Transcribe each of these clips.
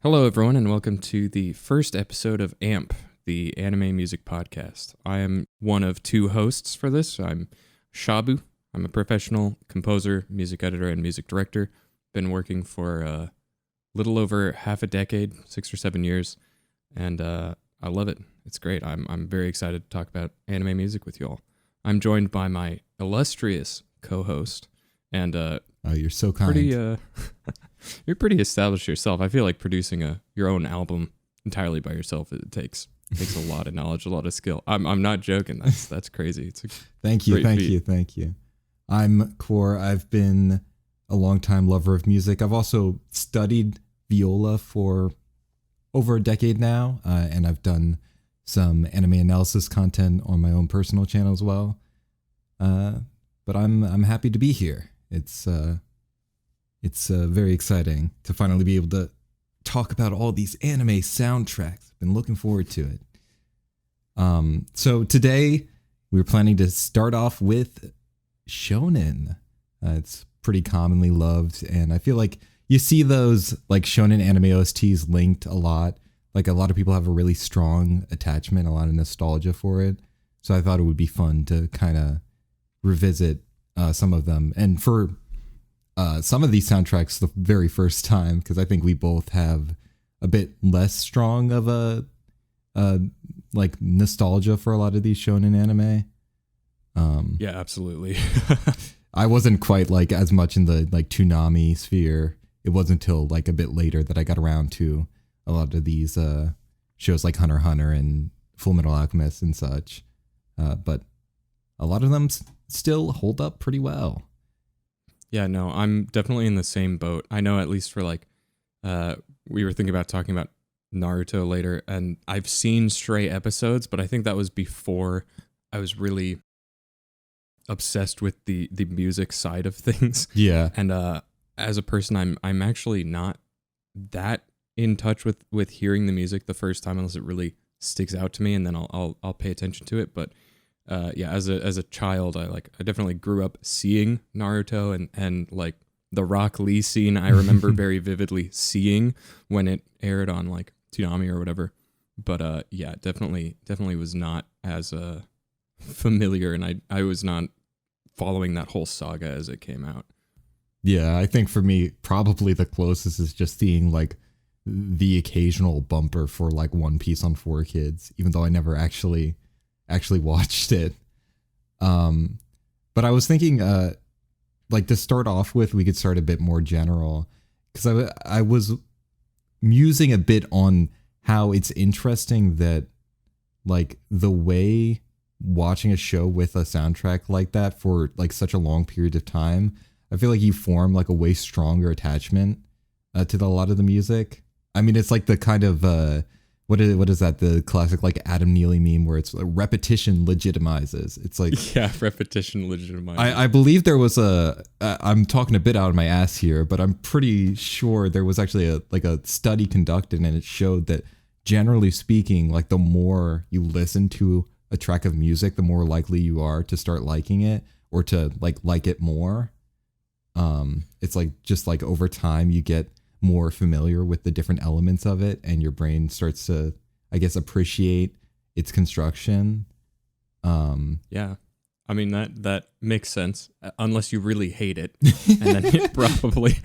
Hello, everyone, and welcome to the first episode of AMP, the anime music podcast. I am one of two hosts for this. I'm Shabu. I'm a professional composer, music editor, and music director. Been working for a little over half a decade, 6 or 7 years, and I love it. It's great. I'm very excited to talk about anime music with you all. I'm joined by my illustrious co-host, and oh, you're so kind. You're pretty established yourself. I feel like producing your own album entirely by yourself, it takes a lot of knowledge, a lot of skill. I'm not joking. That's crazy. It's a thank you. I'm Core. I've been a longtime lover of music. I've also studied viola for over a decade now, and I've done some anime analysis content on my own personal channel as well. But I'm happy to be here. It's very exciting to finally be able to talk about all these anime soundtracks. Been looking forward to it. So today we're planning to start off with shonen. It's pretty commonly loved, and I feel like you see those like shonen anime OSTs linked a lot. Like a lot of people have a really strong attachment, a lot of nostalgia for it. So I thought it would be fun to kind of revisit some of them. And for some of these soundtracks the very first time, because I think we both have a bit less strong of a like nostalgia for a lot of these shonen anime. Yeah, absolutely. I wasn't quite like as much in the like Toonami sphere. It wasn't until like a bit later that I got around to a lot of these shows like Hunter x Hunter and Fullmetal Alchemist and such. But a lot of them still hold up pretty well. Yeah, no, I'm definitely in the same boat. I know at least for like, we were thinking about talking about Naruto later, and I've seen stray episodes, but I think that was before I was really obsessed with the music side of things. Yeah. And as a person, I'm actually not that in touch with hearing the music the first time unless it really sticks out to me, and then I'll pay attention to it. But yeah, as a child, I definitely grew up seeing Naruto and like the Rock Lee scene. I remember very vividly seeing when it aired on like Toonami or whatever. But yeah, definitely was not as familiar, and I was not following that whole saga as it came out. Yeah, I think for me, probably the closest is just seeing like the occasional bumper for like One Piece on 4Kids, even though I never actually watched it. But I was thinking, like to start off with, we could start a bit more general, because I was musing a bit on how it's interesting that like the way watching a show with a soundtrack like that for like such a long period of time, I feel like you form like a way stronger attachment to a lot of the music. I mean, it's like the kind of what is that? The classic like Adam Neely meme where it's repetition legitimizes. It's like, yeah, repetition legitimizes. I believe there was I'm talking a bit out of my ass here, but I'm pretty sure there was actually a study conducted, and it showed that generally speaking, like the more you listen to a track of music, the more likely you are to start liking it or to like it more. It's like just like over time you get more familiar with the different elements of it, and your brain starts to, I guess, appreciate its construction. Yeah, I mean that makes sense unless you really hate it, and then it probably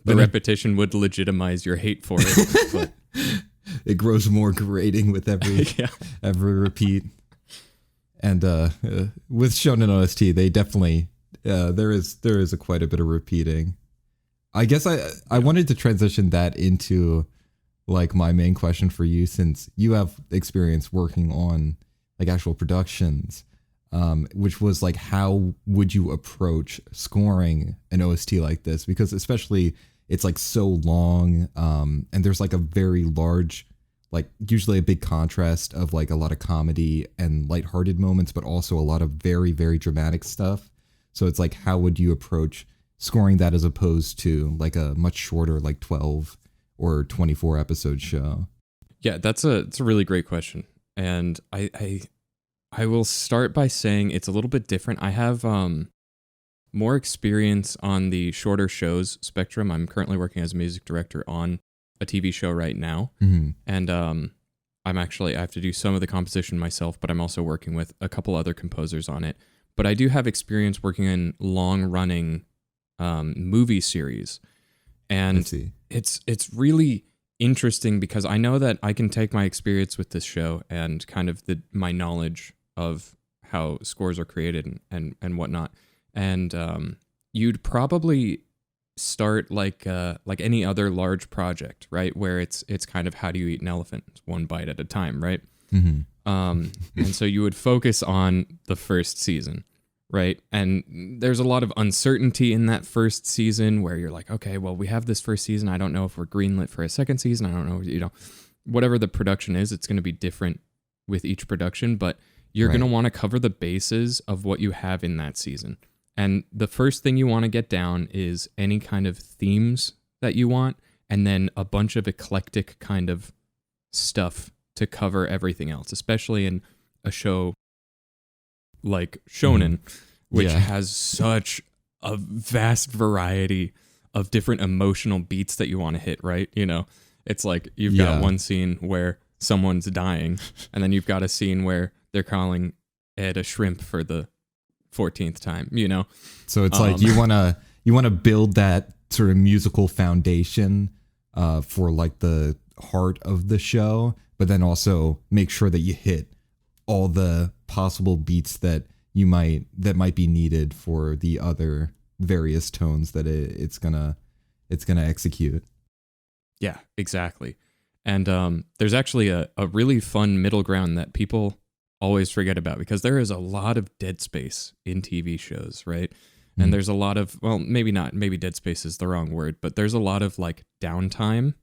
the repetition would legitimize your hate for it. But it grows more grating with every every repeat. And with Shonen OST, they definitely there is quite a bit of repeating. I guess I wanted to transition that into like my main question for you, since you have experience working on like actual productions, which was like, how would you approach scoring an OST like this? Because especially it's like so long, and there's like a very large, like usually a big contrast of like a lot of comedy and lighthearted moments, but also a lot of very, very dramatic stuff. So it's like, how would you approach scoring that as opposed to like a much shorter, like 12 or 24 episode show? Yeah, it's a really great question. And I will start by saying it's a little bit different. I have more experience on the shorter shows spectrum. I'm currently working as a music director on a TV show right now, and I have to do some of the composition myself, but I'm also working with a couple other composers on it. But I do have experience working in long-running movie series, and it's really interesting because I know that I can take my experience with this show and kind of my knowledge of how scores are created and whatnot, and you'd probably start like any other large project, right? Where it's kind of how do you eat an elephant? It's one bite at a time, right? And so you would focus on the first season, right? And there's a lot of uncertainty in that first season where you're like, okay, well, we have this first season. I don't know if we're greenlit for a second season. I don't know, whatever the production is, it's going to be different with each production, but you're going to want to cover the bases of what you have in that season. And the first thing you want to get down is any kind of themes that you want, and then a bunch of eclectic kind of stuff to cover everything else, especially in a show like Shonen, which has such a vast variety of different emotional beats that you want to hit, right? It's like you've got one scene where someone's dying, and then you've got a scene where they're calling Ed a shrimp for the 14th time, So it's like you want to build that sort of musical foundation for like the heart of the show, but then also make sure that you hit all the possible beats that might be needed for the other various tones that it's gonna execute. Yeah, exactly. And there's actually a really fun middle ground that people always forget about, because there is a lot of dead space in TV shows, right? And there's a lot of, well, maybe dead space is the wrong word, but there's a lot of like downtime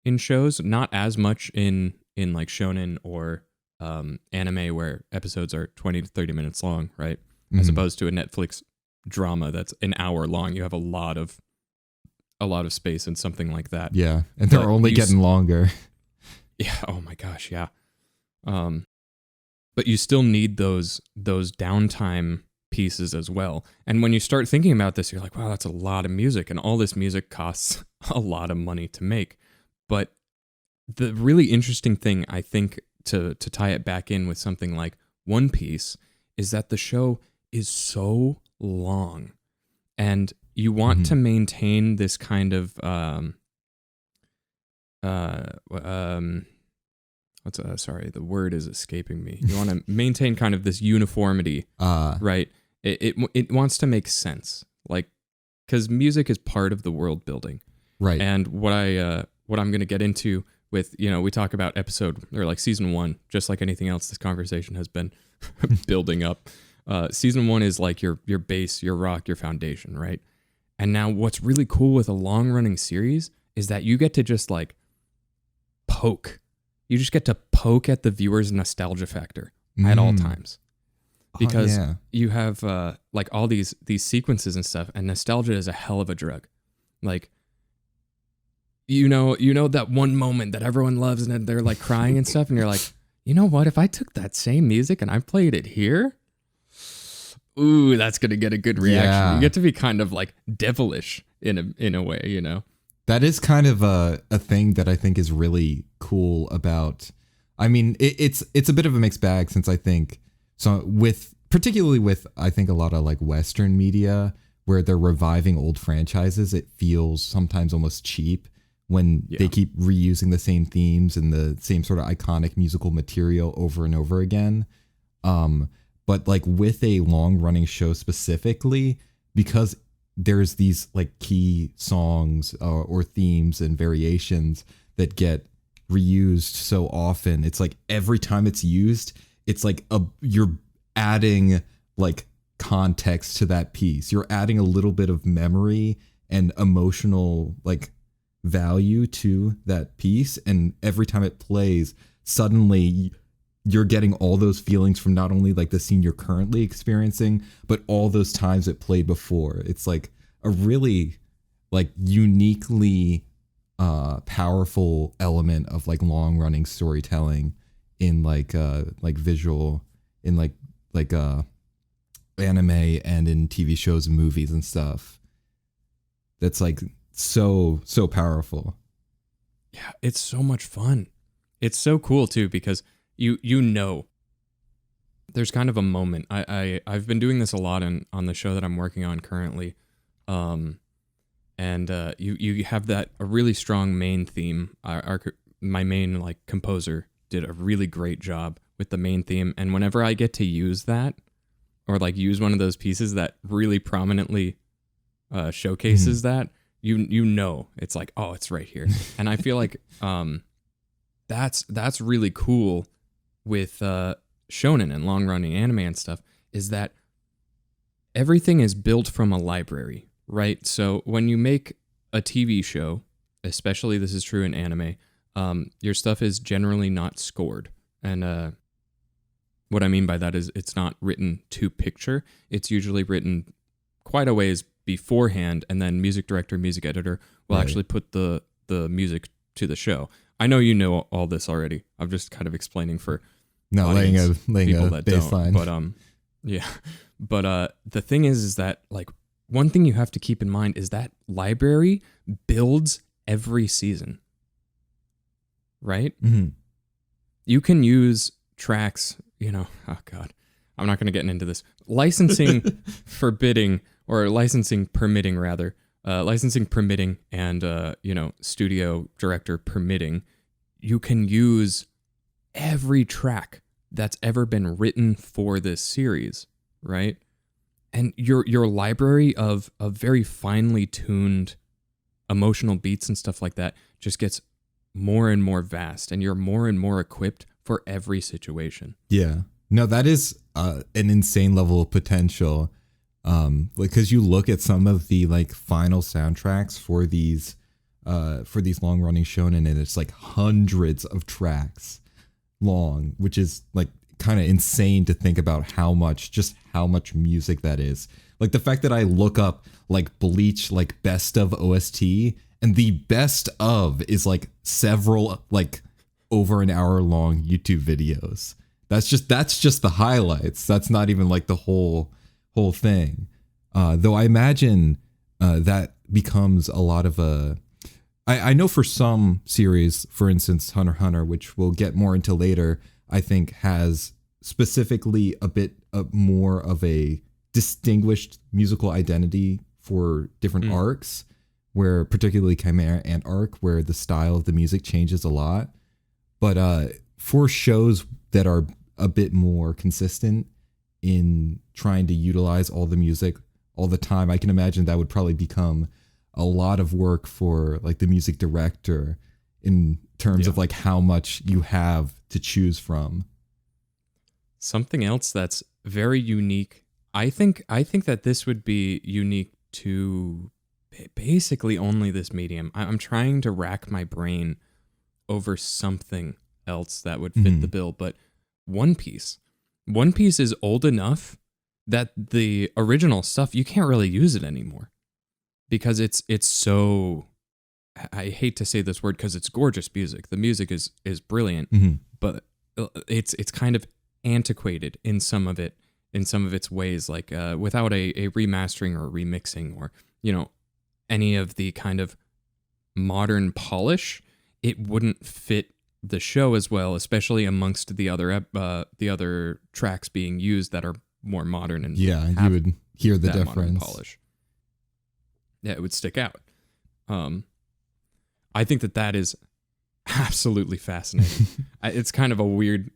in shows, not as much in like shonen or anime where episodes are 20 to 30 minutes long, right? As opposed to a Netflix drama that's an hour long. You have a lot of space in something like that. Yeah, and they're only getting longer. Yeah, oh my gosh, yeah. But you still need those downtime pieces as well. And when you start thinking about this, you're like, wow, that's a lot of music, and all this music costs a lot of money to make. But the really interesting thing, I think, to tie it back in with something like One Piece, is that the show is so long, and you want to maintain this kind of sorry, the word is escaping me. You want to maintain kind of this uniformity, right? It wants to make sense, like, because music is part of the world building, right? And what I'm going to get into with, we talk about season 1, just like anything else, this conversation has been building up. Season 1 is like your base, your rock, your foundation, right? And now what's really cool with a long running series is that you get to just like poke. You just get to poke at the viewer's nostalgia factor at all times. Because you have like all these sequences and stuff, and nostalgia is a hell of a drug. Like, you know that one moment that everyone loves and they're like crying and stuff, and you're like, you know what, if I took that same music and I played it here, ooh, that's gonna get a good reaction. Yeah. You get to be kind of like devilish in a way, That is kind of a thing that I think is really cool about. I mean, it's a bit of a mixed bag, since I think particularly with I think a lot of like Western media where they're reviving old franchises, it feels sometimes almost cheap when they keep reusing the same themes and the same sort of iconic musical material over and over again. But like with a long running show specifically, because there's these like key songs or themes and variations that get reused so often, it's like every time it's used, it's like you're adding like context to that piece. You're adding a little bit of memory and emotional like value to that piece, and every time it plays, suddenly you're getting all those feelings from not only like the scene you're currently experiencing, but all those times it played before. It's like a really like uniquely powerful element of like long running storytelling in like visual, in like anime and in TV shows and movies and stuff. That's like so powerful. Yeah, it's so much fun. It's so cool too because you know there's kind of a moment. I've been doing this a lot on the show that I'm working on currently. And you have that a really strong main theme. My main like composer did a really great job with the main theme, and whenever I get to use that or like use one of those pieces that really prominently showcases that, you know it's like, oh, it's right here. And I feel like that's really cool with shonen and long running anime and stuff, is that everything is built from a library, right? So when you make a TV show, especially this is true in anime, your stuff is generally not scored. And what I mean by that is it's not written to picture. It's usually written quite a ways beforehand, and then music director, music editor will actually put the music to the show. I know you know all this already. I'm just kind of explaining for laying a don't. baseline. But yeah. But the thing is that like one thing you have to keep in mind is that library builds every season, right? Mm-hmm. You can use tracks, oh God, I'm not going to get into this. Licensing permitting and, studio director permitting, you can use every track that's ever been written for this series, right? And your library of very finely tuned emotional beats and stuff like that just gets more and more vast, and you're more and more equipped for every situation. Yeah. No, that is an insane level of potential. Because you look at some of the like final soundtracks for these long running shonen, and it's like hundreds of tracks long, which is like kind of insane to think about how much music that is. Like the fact that I look up like Bleach, like best of OST, and the best of is like several like over an hour long YouTube videos. That's just the highlights. That's not even like the whole thing. Though I imagine that becomes a lot of a. I know for some series, for instance, Hunter x Hunter, which we'll get more into later, I think has specifically a bit more of a distinguished musical identity for different arcs, where particularly Chimera Ant arc, where the style of the music changes a lot. But for shows that are a bit more consistent in trying to utilize all the music all the time, I can imagine that would probably become a lot of work for like the music director in terms of like how much you have to choose from. Something else that's very unique. I think that this would be unique to basically only this medium. I'm trying to rack my brain over something else that would fit the bill, but One Piece is old enough that the original stuff, you can't really use it anymore because it's so, I hate to say this word because it's gorgeous music. The music is brilliant, but it's kind of antiquated in some of its ways, like without a remastering or remixing or any of the kind of modern polish, it wouldn't fit the show as well, especially amongst the other tracks being used that are more modern and you would hear the difference. Polish. Yeah, it would stick out. I think that is absolutely fascinating. It's kind of a weird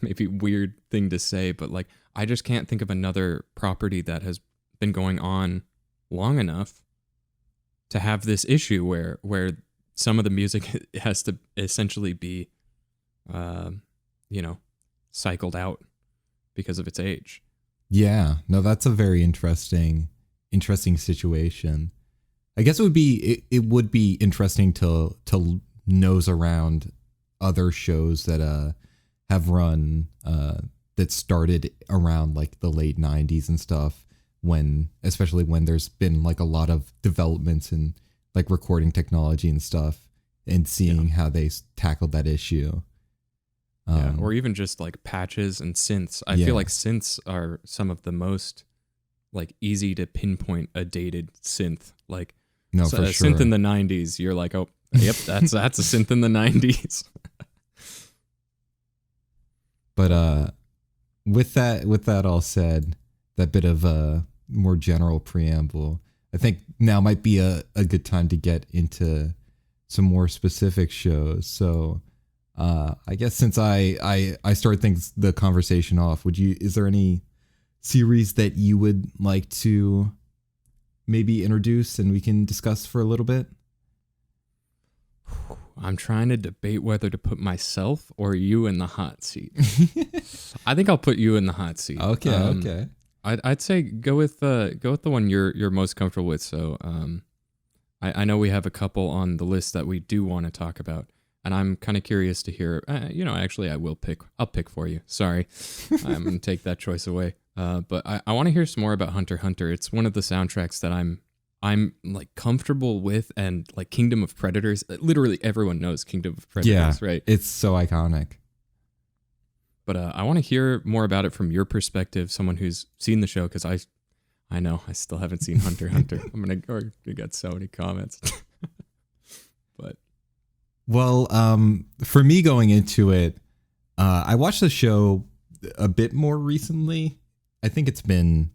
thing to say, but like I just can't think of another property that has been going on long enough to have this issue where some of the music has to essentially be, cycled out because of its age. Yeah, no, that's a very interesting situation. I guess it would be interesting to nose around other shows that have run that started around like the late 90s and stuff, especially when there's been like a lot of developments in like recording technology and stuff, and seeing how they tackled that issue. Or even just like patches and synths. I feel like synths are some of the most like easy to pinpoint a dated synth. Like for sure. Synth in the 90s, you're like, oh, Yep, that's a synth in the 90s. But with that all said, that bit of a more general preamble, I think now might be a good time to get into some more specific shows. So I guess since I started the conversation off, is there any series that you would like to maybe introduce and we can discuss for a little bit? I'm trying to debate whether to put myself or you in the hot seat. I think I'll put you in the hot seat. Okay, okay. I'd say go with the one you're most comfortable with. So I know we have a couple on the list that we do want to talk about, and I'm kind of curious to hear. Actually, I'll pick for you. Sorry, I'm gonna take that choice away. But I want to hear some more about Hunter x Hunter. It's one of the soundtracks that I'm like comfortable with, and like Kingdom of Predators. Literally everyone knows Kingdom of Predators, right? It's so iconic. But I want to hear more about it from your perspective, someone who's seen the show, because I know I still haven't seen Hunter x Hunter. I'm gonna get so many comments. But for me going into it, I watched the show a bit more recently. I think it's been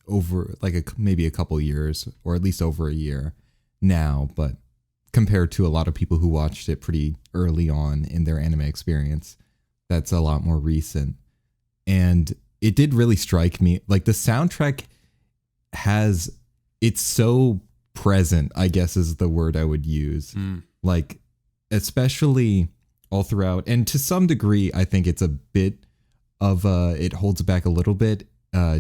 over like maybe a couple years, or at least over a year now. But compared to a lot of people who watched it pretty early on in their anime experience, that's a lot more recent. And it did really strike me, like the soundtrack it's so present, I guess is the word I would use. Like, especially all throughout, and to some degree, I think it's a bit of it holds back a little bit,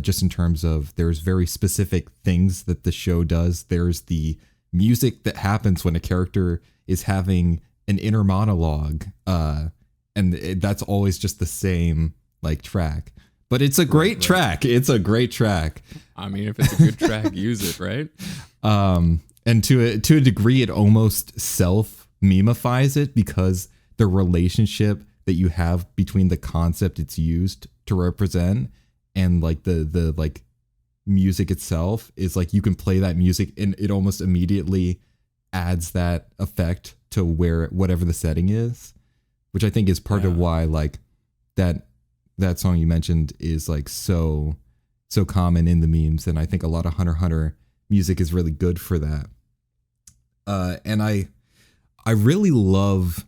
just in terms of there's very specific things that the show does. There's the music that happens when a character is having an inner monologue, and that's always just the same like track. But it's a great track. It's a great track. I mean, if it's a good track, use it, right? And to a degree, it almost self-memifies it, because the relationship that you have between the concept it's used to represent and like the like music itself is like, you can play that music and it almost immediately adds that effect to whatever the setting is, which I think is part of why like that song you mentioned is like so common in the memes. And I think a lot of Hunter x Hunter music is really good for that. And I really love,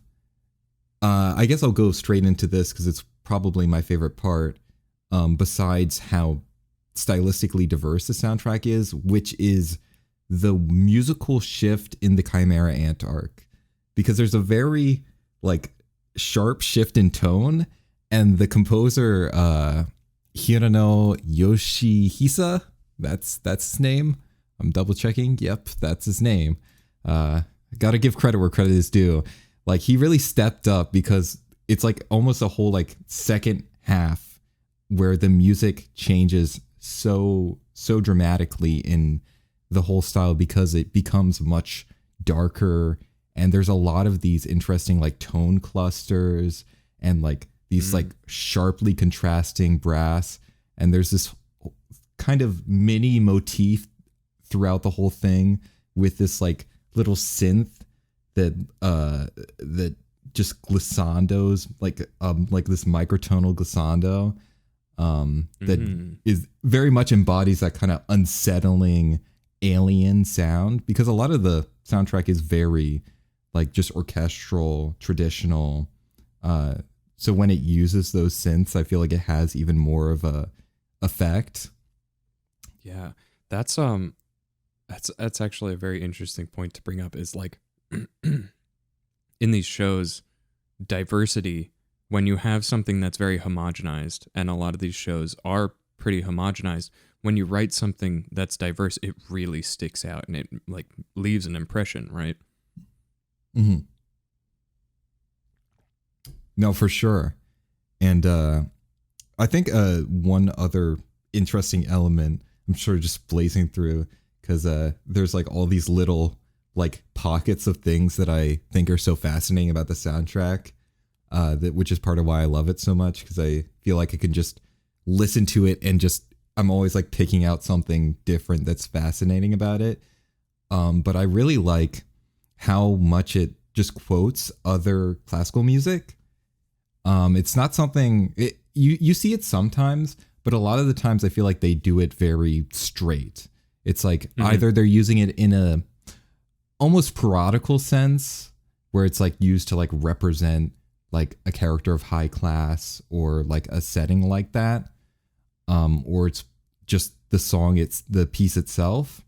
I guess I'll go straight into this because it's probably my favorite part, besides how stylistically diverse the soundtrack is, which is the musical shift in the Chimera Ant arc. Because there's a very like sharp shift in tone, and the composer Hirano Yoshihisa, that's his name. I'm double checking. Yep, that's his name. Gotta give credit where credit is due. Like, he really stepped up, because it's like almost a whole like second half where the music changes so dramatically in the whole style, because it becomes much darker, and there's a lot of these interesting like tone clusters and like these like sharply contrasting brass, and there's this kind of mini motif throughout the whole thing with this like little synth that just glissandos like this microtonal glissando that is very much embodies that kind of unsettling alien sound, because a lot of the soundtrack is very like just orchestral, traditional, so when it uses those synths, I feel like it has even more of a effect. Yeah, that's actually a very interesting point to bring up, is like in these shows, diversity, when you have something that's very homogenized, and a lot of these shows are pretty homogenized, when you write something that's diverse, it really sticks out and it like leaves an impression, right? Mm-hmm. No, for sure. And I think one other interesting element, I'm sure just blazing through, because there's like all these little like pockets of things that I think are so fascinating about the soundtrack, which is part of why I love it so much, because I feel like I can just listen to it and I'm always like picking out something different that's fascinating about it. But I really like how much it just quotes other classical music. It's not something you see it sometimes, but a lot of the times I feel like they do it very straight. It's like either they're using it in a almost parodical sense where it's like used to like represent like a character of high class or like a setting like that. Or it's just the song, it's the piece itself.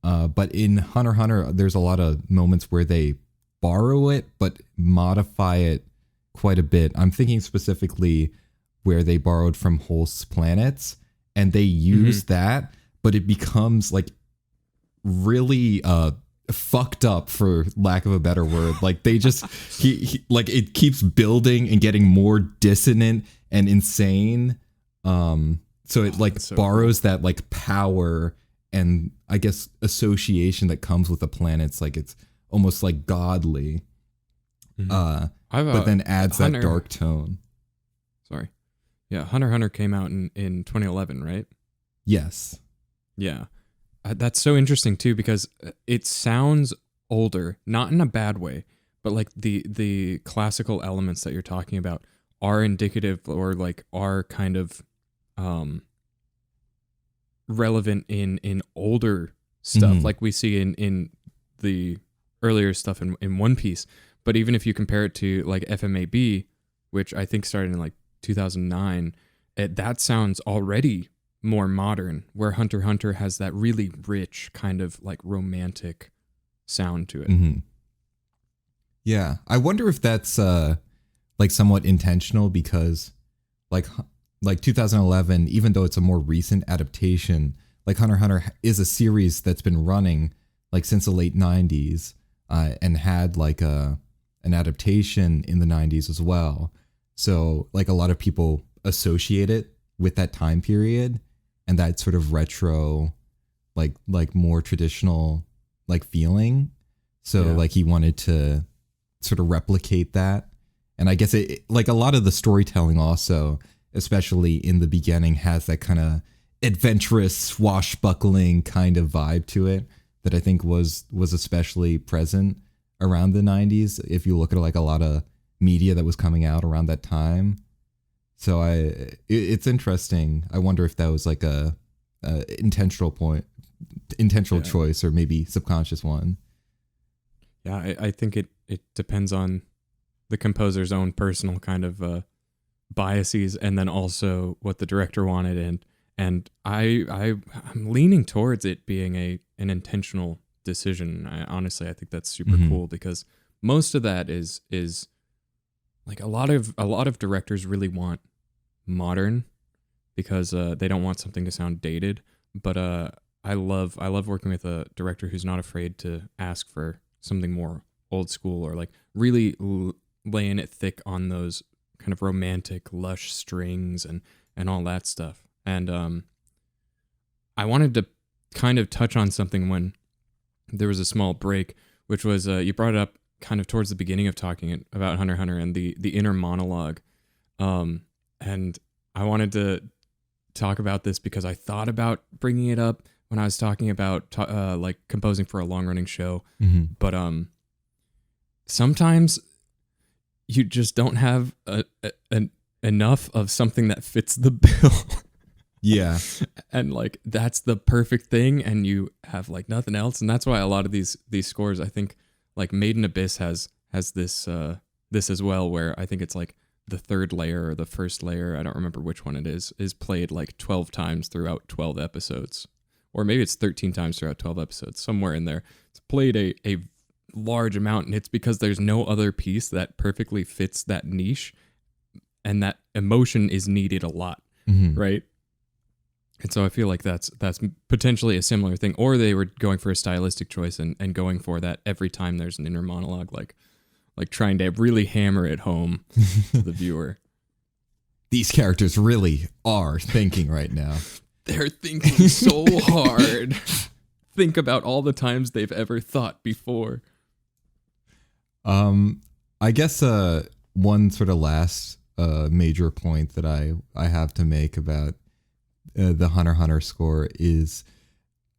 But in Hunter x Hunter, there's a lot of moments where they borrow it, but modify it quite a bit. I'm thinking specifically where they borrowed from Holst's Planets and they use that, but it becomes like really fucked up, for lack of a better word. Like they just he like it keeps building and getting more dissonant and insane. So it like borrows that like power and I guess association that comes with the planets. Like it's almost like godly, but then adds that dark tone. Sorry. Yeah. Hunter x Hunter came out in 2011, right? Yes. Yeah. That's so interesting too, because it sounds older, not in a bad way, but like the classical elements that you're talking about are indicative or like are kind of relevant in older stuff, like we see in the earlier stuff in One Piece. But even if you compare it to like FMAB, which I think started in like 2009, that sounds already more modern, where Hunter x Hunter has that really rich kind of like romantic sound to it. Yeah, I wonder if that's like somewhat intentional, because like 2011, even though it's a more recent adaptation, like Hunter x Hunter is a series that's been running like since the late 90s, and had like an adaptation in the 90s as well. So like a lot of people associate it with that time period and that sort of retro, like more traditional like feeling. So like he wanted to sort of replicate that. And I guess it like a lot of the storytelling also, especially in the beginning, has that kind of adventurous, swashbuckling kind of vibe to it that I think was especially present around the 90s. If you look at like a lot of media that was coming out around that time. So it's interesting. I wonder if that was like a intentional choice, or maybe subconscious one. Yeah, I think it depends on the composer's own personal kind of biases, and then also what the director wanted. And I'm leaning towards it being an intentional decision. Honestly, I think that's super cool, because most of that is like a lot of directors really want modern, because they don't want something to sound dated. But I love working with a director who's not afraid to ask for something more old school, or like really laying it thick on those kind of romantic, lush strings and all that stuff. And I wanted to kind of touch on something when there was a small break, which was you brought it up kind of towards the beginning of talking about Hunter x Hunter and the inner monologue. And I wanted to talk about this because I thought about bringing it up when I was talking about like composing for a long running show. But sometimes you just don't have enough of something that fits the bill. Yeah. And like that's the perfect thing, and you have like nothing else. And that's why a lot of these scores, I think, like Made in Abyss has this as well, where I think it's like the third layer or the first layer, I don't remember which one it is played like 12 times throughout 12 episodes. Or maybe it's 13 times throughout 12 episodes, somewhere in there. It's played a large amount, and it's because there's no other piece that perfectly fits that niche, and that emotion is needed a lot, right? And so I feel like that's potentially a similar thing. Or they were going for a stylistic choice and going for that every time there's an inner monologue, like trying to really hammer it home to the viewer. These characters really are thinking right now. They're thinking so hard. Think about all the times they've ever thought before. I guess one sort of last major point that I have to make about the Hunter x Hunter score is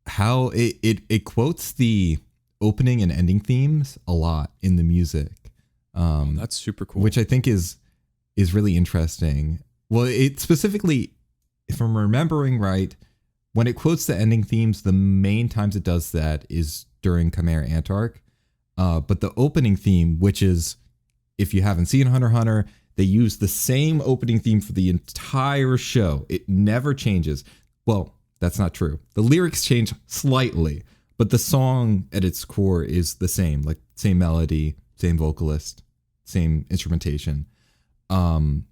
how it quotes the opening and ending themes a lot in the music. That's super cool. Which I think is really interesting. Well, it specifically, if I'm remembering right, when it quotes the ending themes, the main times it does that is during Chimera Ant arc. But the opening theme, which is, if you haven't seen Hunter x Hunter, they use the same opening theme for the entire show. It never changes. Well, that's not true. The lyrics change slightly, but the song at its core is the same, like same melody, same vocalist, same instrumentation. And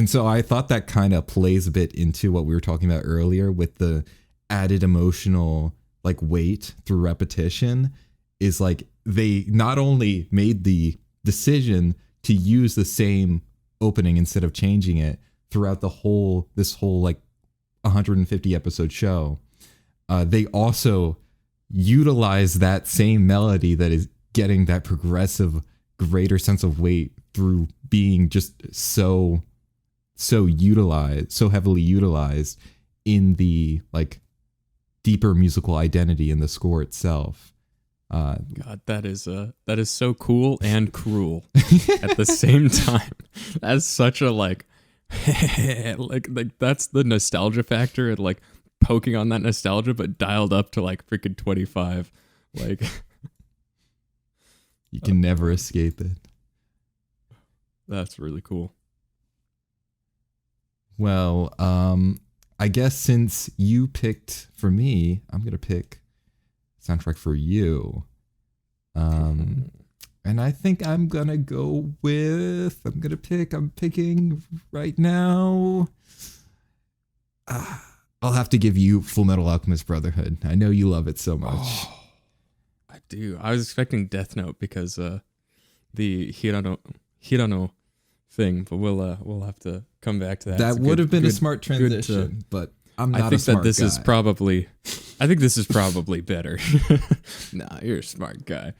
so I thought that kind of plays a bit into what we were talking about earlier with the added emotional like weight through repetition. Is like they not only made the decision to use the same opening instead of changing it throughout this whole like 150 episode show, they also utilize that same melody that is getting that progressive greater sense of weight through being just so utilized, so heavily utilized in the like deeper musical identity in the score itself. God, that is so cool and cruel at the same time. That's such a like that's the nostalgia factor and like poking on that nostalgia, but dialed up to like freaking 25. Like you can never escape it. That's really cool. Well, I guess since you picked for me, I'm gonna pick soundtrack for you. And I think I'm picking right now. I'll have to give you Fullmetal Alchemist Brotherhood. I know you love it so much. Oh, I do. I was expecting Death Note because the Hirano thing, but we'll have to come back to that. That would have been a smart transition, but I'm not a smart guy. I think this is probably better. Nah, you're a smart guy.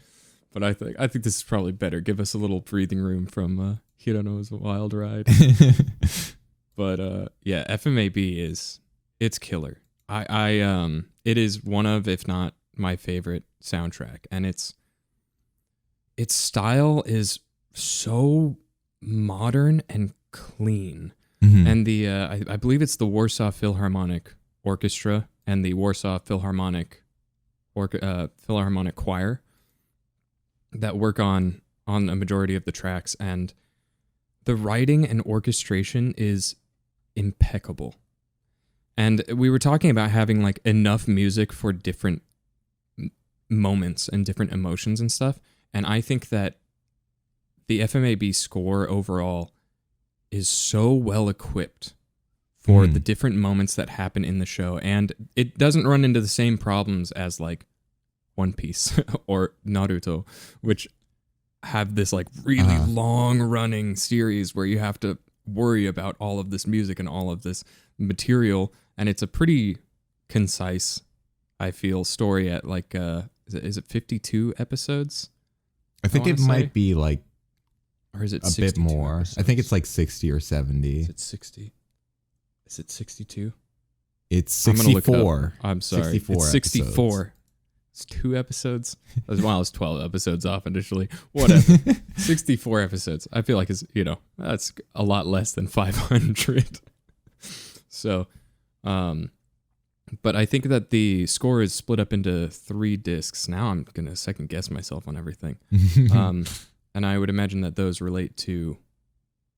But I think this is probably better. Give us a little breathing room from Hirano's Wild Ride. But yeah, FMAB it's killer. It is one of, if not my favorite soundtrack, and its style is so modern and clean. Mm-hmm. And I believe it's the Warsaw Philharmonic Orchestra and the Warsaw Philharmonic Choir that work on a majority of the tracks, and the writing and orchestration is impeccable. And we were talking about having like enough music for different moments and different emotions and stuff, and I think that the FMAB score overall is so well equipped for the different moments that happen in the show, and it doesn't run into the same problems as like One Piece or Naruto, which have this like really long running series where you have to worry about all of this music and all of this material, and it's a pretty concise, I feel, story at like is it 52 episodes? I think it might be like, or is it a bit more? Episodes? I think it's like 60 or 70. Is it 60? Is it 62? It's 64. I'm sorry. 64 it's 64. Episodes. It's 2 episodes. I was 12 episodes off initially. Whatever. 64 episodes. I feel like that's a lot less than 500. So, but I think that the score is split up into 3 discs. Now I'm going to second guess myself on everything. And I would imagine that those relate to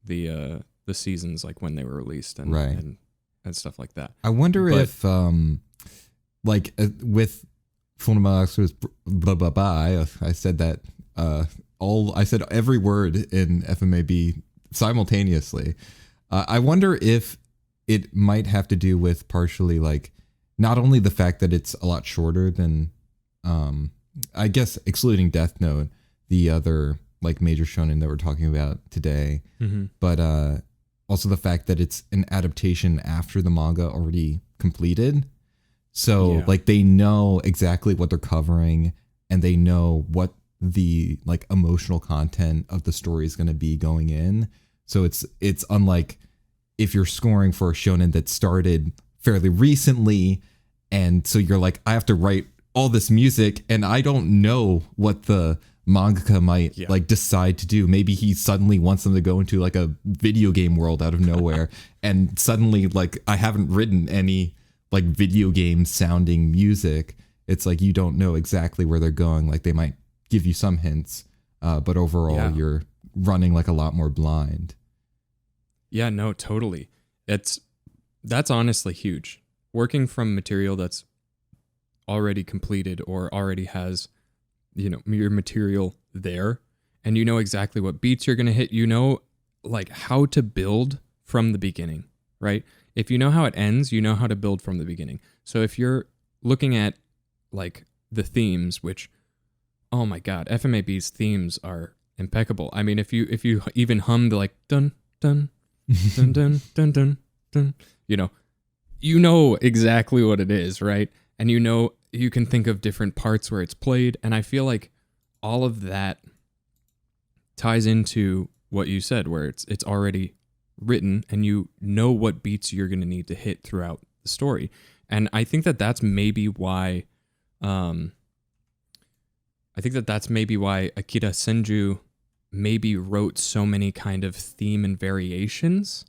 the seasons, like when they were released and stuff like that. I wonder if with Fullmetal blah blah blah. I said that I said every word in FMAB simultaneously. I wonder if it might have to do with partially like not only the fact that it's a lot shorter than I guess excluding Death Note, the other like major shonen that we're talking about today, but also the fact that it's an adaptation after the manga already completed. So like they know exactly what they're covering, and they know what the like emotional content of the story is going to be going in. So it's unlike if you're scoring for a shonen that started fairly recently, and so you're like, I have to write all this music, and I don't know what the mangaka might like decide to do. Maybe he suddenly wants them to go into like a video game world out of nowhere, and suddenly like I haven't written any like video game sounding music. It's like you don't know exactly where they're going. Like they might give you some hints, but overall you're running like a lot more blind. Yeah, no, totally. That's honestly huge. Working from material that's already completed or already has, your material there, and you know exactly what beats you're going to hit, like how to build from the beginning, right? If you know how it ends, you know how to build from the beginning. So if you're looking at like the themes, which, oh my God, FMAB's themes are impeccable. I mean, if you even hum the like dun dun dun dun dun dun dun, you know exactly what it is, right? And you can think of different parts where it's played, and I feel like all of that ties into what you said, where it's already written and you know what beats you're going to need to hit throughout the story. And I think that that's maybe why Akira Senju maybe wrote so many kind of theme and variations.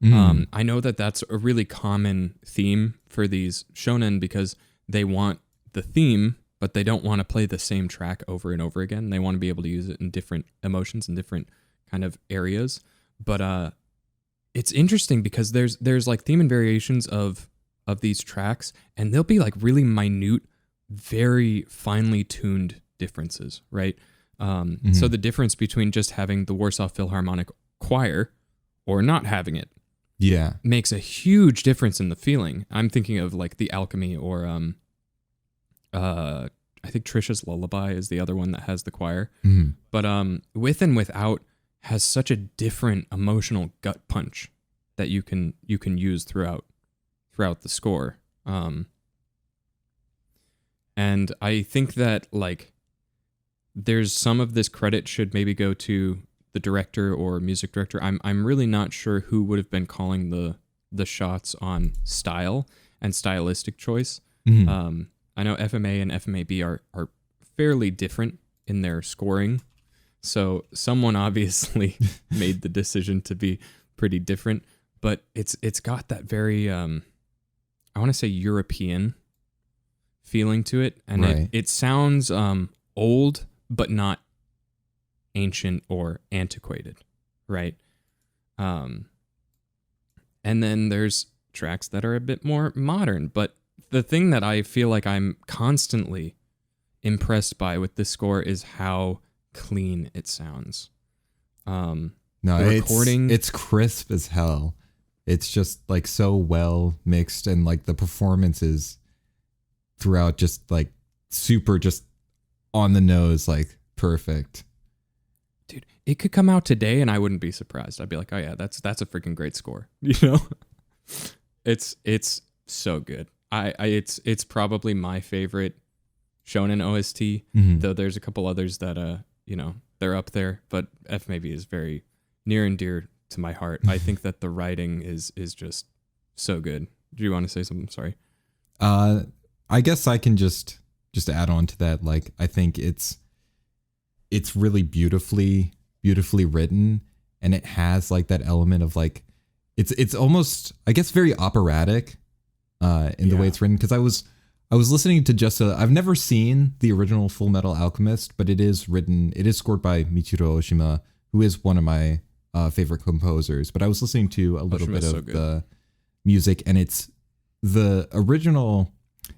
I know that that's a really common theme for these shonen because they want the theme, but they don't want to play the same track over and over again. They want to be able to use it in different emotions and different kind of areas. But it's interesting because there's like theme and variations of these tracks, and they'll be like really minute, very finely tuned differences, right? So the difference between just having the Warsaw Philharmonic Choir or not having it makes a huge difference in the feeling. I'm thinking of like the Alchemy or I think Trisha's Lullaby is the other one that has the choir. But With and Without has such a different emotional gut punch that you can use throughout the score. And I think that like there's some of this credit should maybe go to the director or music director. I'm really not sure who would have been calling the shots on style and stylistic choice. I know FMA and FMAB are fairly different in their scoring, so someone obviously made the decision to be pretty different. But it's got that very I want to say European feeling to it, and it sounds old but not ancient or antiquated, right? And then there's tracks that are a bit more modern, but the thing that I feel like I'm constantly impressed by with this score is how clean it sounds. No, it's crisp as hell. It's just like so well mixed, and like the performances throughout just like super just on the nose, like perfect. Dude, it could come out today and I wouldn't be surprised. I'd be like, oh yeah, that's a freaking great score. It's so good. It's probably my favorite shonen OST, though there's a couple others that they're up there, but FMAB is very near and dear to my heart. I think that the writing is just so good. Do you want to say something? Sorry. I guess I can just add on to that. Like, I think it's really beautifully written, and it has like that element of like, it's almost, I guess, very operatic in the way it's written. Cause I was listening to I've never seen the original Fullmetal Alchemist, but it is scored by Michiro Oshima, who is one of my favorite composers. But I was listening to a little bit of the music, and the original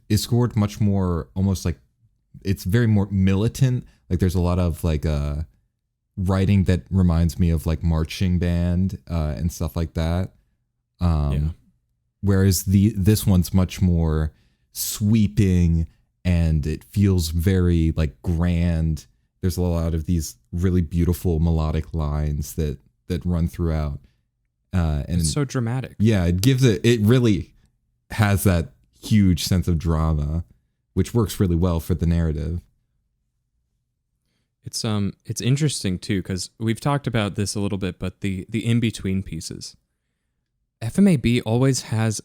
is scored much more, almost like it's very more militant. Like there's a lot of like writing that reminds me of like marching band and stuff like that. Whereas this one's much more sweeping, and it feels very like grand. There's a lot of these really beautiful melodic lines that run throughout. And it's so dramatic. Yeah, it really has that huge sense of drama, which works really well for the narrative. It's interesting too, because we've talked about this a little bit, but the in-between pieces. FMAB always has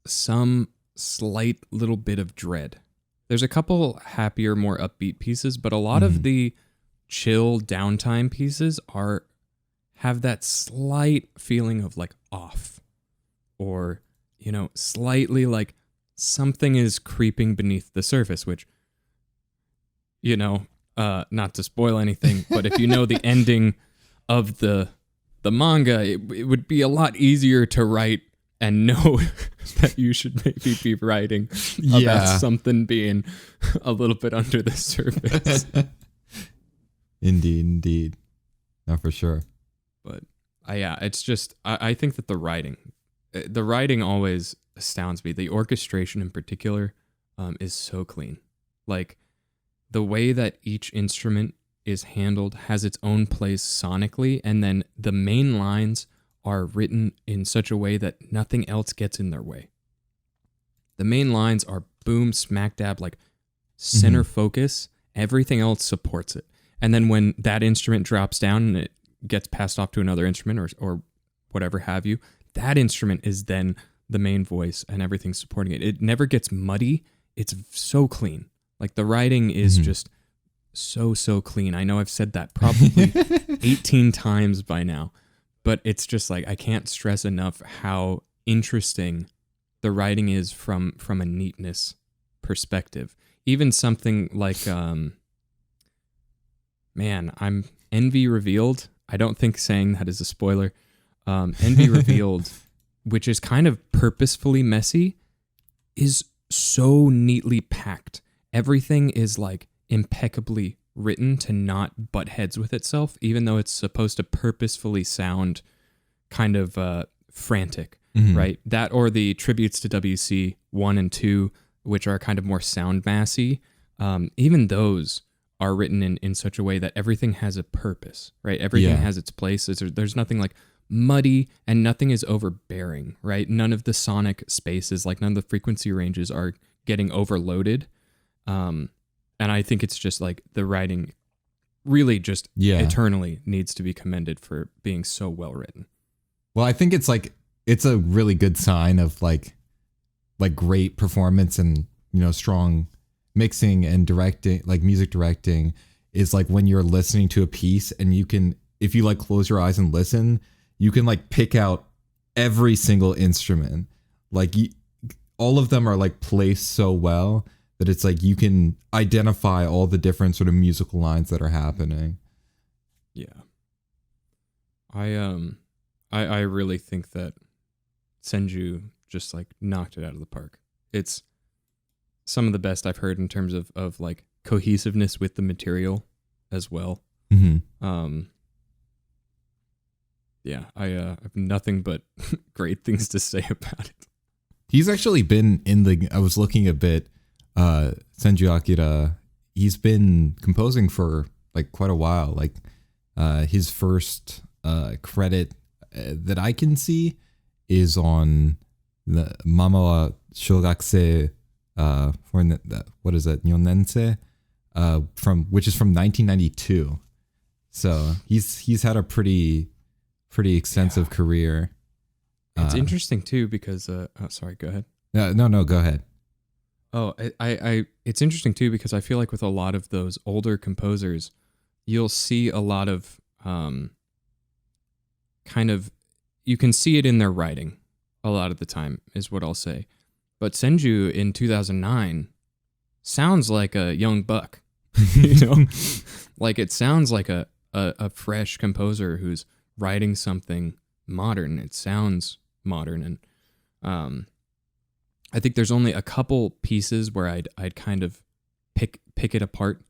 some slight little bit of dread. there's a couple happier, more upbeat pieces, but a lot of the chill downtime pieces have that slight feeling of like off, or slightly like something is creeping beneath the surface, which not to spoil anything, but if you know the ending of the manga, it would be a lot easier to write and know that you should maybe be writing about something being a little bit under the surface. Indeed. No, for sure. But it's just, I think that the writing always astounds me. The orchestration in particular is so clean. Like, the way that each instrument is handled has its own place sonically, and then the main lines are written in such a way that nothing else gets in their way. The main lines are boom, smack dab, like center focus. Everything else supports it. And then when that instrument drops down and it gets passed off to another instrument or whatever have you, that instrument is then the main voice and everything's supporting it. It never gets muddy. It's so clean. Like, the writing is just so clean. I know I've said that probably 18 times by now, but it's just like, I can't stress enough how interesting the writing is from a neatness perspective. Even something like, I'm Envy Revealed. I don't think saying that is a spoiler. Envy Revealed, which is kind of purposefully messy, is so neatly packed. Everything is like impeccably written to not butt heads with itself, even though it's supposed to purposefully sound kind of frantic, right? That, or the tributes to WC 1 and 2, which are kind of more sound massy, even those are written in such a way that everything has a purpose, right? Everything has its place. There's nothing like muddy, and nothing is overbearing, right? None of the sonic spaces, like none of the frequency ranges are getting overloaded. And I think it's just like the writing really just eternally needs to be commended for being so well written. Well, I think it's a really good sign of like great performance and, strong mixing and directing, like music directing, is like when you're listening to a piece and you can, if you like close your eyes and listen, you can like pick out every single instrument. Like all of them are like placed so well that it's like you can identify all the different sort of musical lines that are happening. Yeah. I really think that Senju just like knocked it out of the park. It's some of the best I've heard in terms of like cohesiveness with the material as well. Yeah, I have nothing but great things to say about it. He's actually been I was looking a bit, Senju Akira, he's been composing for like quite a while. Like his first credit that I can see is on the Mama wa Shogakuse, what is that, Nyonense, which is from 1992. So he's had a pretty extensive career. It's interesting too because sorry, go ahead. No, go ahead. Oh, I it's interesting too because I feel like with a lot of those older composers, you'll see a lot of kind of, you can see it in their writing a lot of the time is what I'll say. But Senju in 2009 sounds like a young buck, like it sounds like a fresh composer who's writing something modern. It sounds modern, and I think there's only a couple pieces where I'd kind of pick it apart,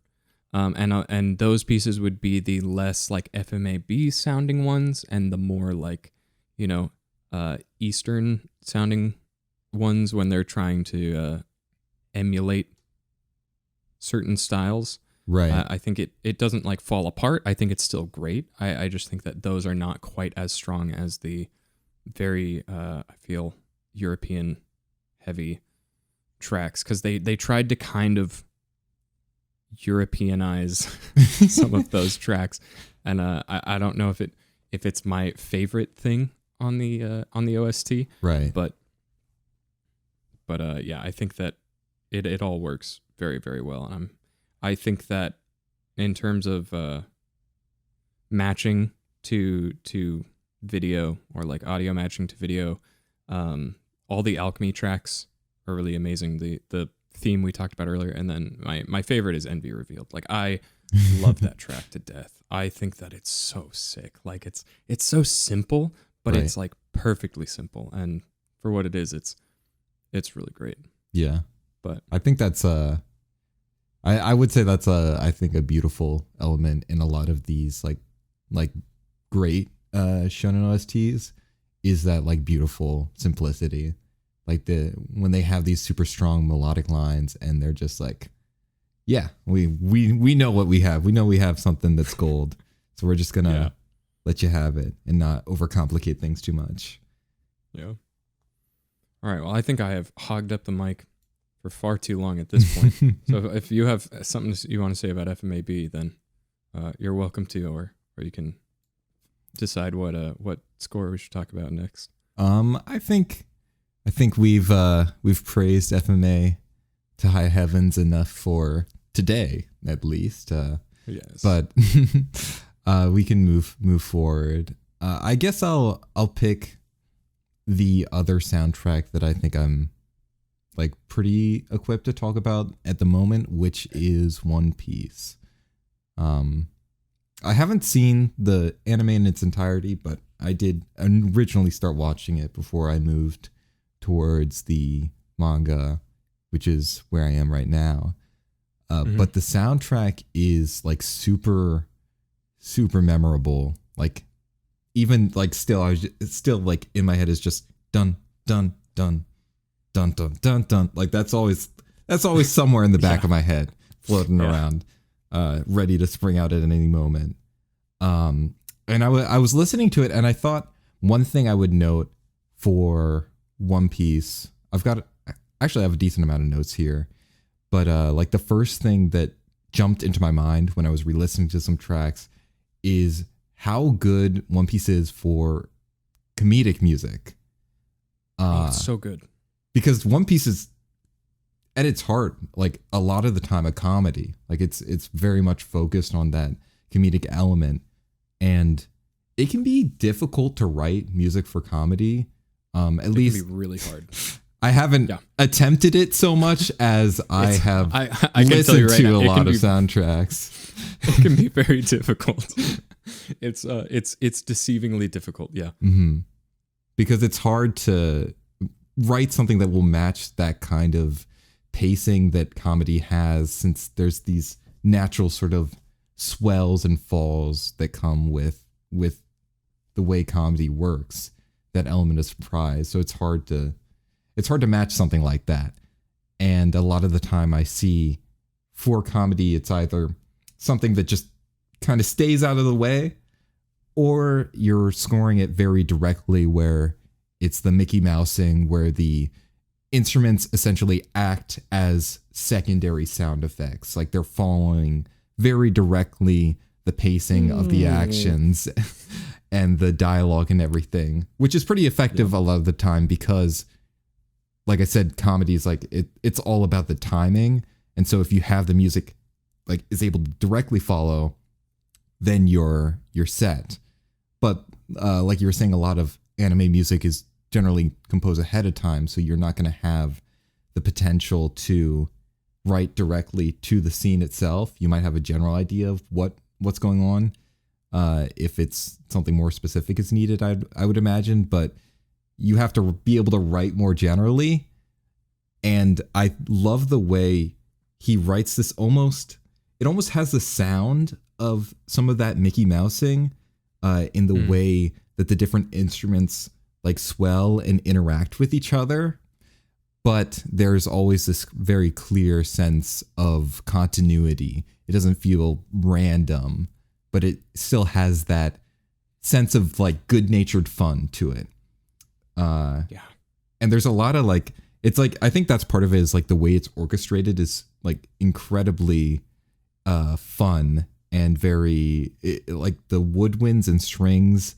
and those pieces would be the less like FMAB sounding ones, and the more like Eastern sounding ones when they're trying to emulate certain styles. Right. I think it doesn't like fall apart. I think it's still great. I just think that those are not quite as strong as the very, I feel, European heavy tracks, because they tried to kind of Europeanize some of those tracks, and I don't know if it's my favorite thing on the OST. Right. But yeah, I think that it all works very, very well. And I think that in terms of matching to video, or like audio matching to video, all the Alchemy tracks are really amazing. The theme we talked about earlier, and then my favorite is Envy Revealed. Like, I love that track to death. I think that it's so sick. Like, it's so simple, but Right. it's like perfectly simple, and for what it is, it's really great. Yeah. But I think that's I would say that's I think a beautiful element in a lot of these like great shonen OSTs, is that like beautiful simplicity. Like when they have these super strong melodic lines and they're just like, yeah, we know what we have. We know we have something that's gold. So we're just gonna let you have it and not overcomplicate things too much. Yeah. All right. Well, I think I have hogged up the mic for far too long at this point. So if you have something you want to say about FMAB, then you're welcome to, or you can decide what score we should talk about next. I think we've praised FMA to high heavens enough for today, at least. Yes. But we can move forward. I guess I'll pick the other soundtrack that I think I'm like pretty equipped to talk about at the moment, which is One Piece. I haven't seen the anime in its entirety, but I did originally start watching it before I moved towards the manga, which is where I am right now. But the soundtrack is like super, super memorable. Like, even like still like in my head is just dun dun dun dun dun dun dun. Like that's always somewhere in the back of my head, floating around, ready to spring out at any moment. And I was listening to it, and I thought one thing I would note for One Piece, I have a decent amount of notes here, but like the first thing that jumped into my mind when I was re-listening to some tracks is how good One Piece is for comedic music. It's so good. Because One Piece is at its heart, like a lot of the time, a comedy. Like it's very much focused on that comedic element, and it can be difficult to write music for comedy. At least it can be really hard. I haven't attempted it so much as I have I can listened tell you right to now, a lot of soundtracks. It can be very difficult. It's deceivingly difficult. Yeah. Mm-hmm. Because it's hard to write something that will match that kind of pacing that comedy has, since there's these natural sort of swells and falls that come with the way comedy works, that element of surprise. So it's hard to match something like that. And a lot of the time I see for comedy, it's either something that just kind of stays out of the way, or you're scoring it very directly where it's the Mickey Mousing, where the instruments essentially act as secondary sound effects. Like they're following very directly the pacing of the actions and the dialogue and everything, which is pretty effective a lot of the time, because like I said, comedy is like it's all about the timing. And so if you have the music like is able to directly follow, then you're set. But like you were saying, a lot of anime music is generally composed ahead of time, so you're not going to have the potential to write directly to the scene itself. You might have a general idea of what's going on, if it's something more specific is needed, I would imagine, but you have to be able to write more generally. And I love the way he writes this. It almost has the sound of some of that Mickey Mousing, in the way that the different instruments like swell and interact with each other. But there's always this very clear sense of continuity. It doesn't feel random, but it still has that sense of like good-natured fun to it. And there's a lot of like, it's like, I think that's part of it, is like the way it's orchestrated is like incredibly fun and very like the woodwinds and strings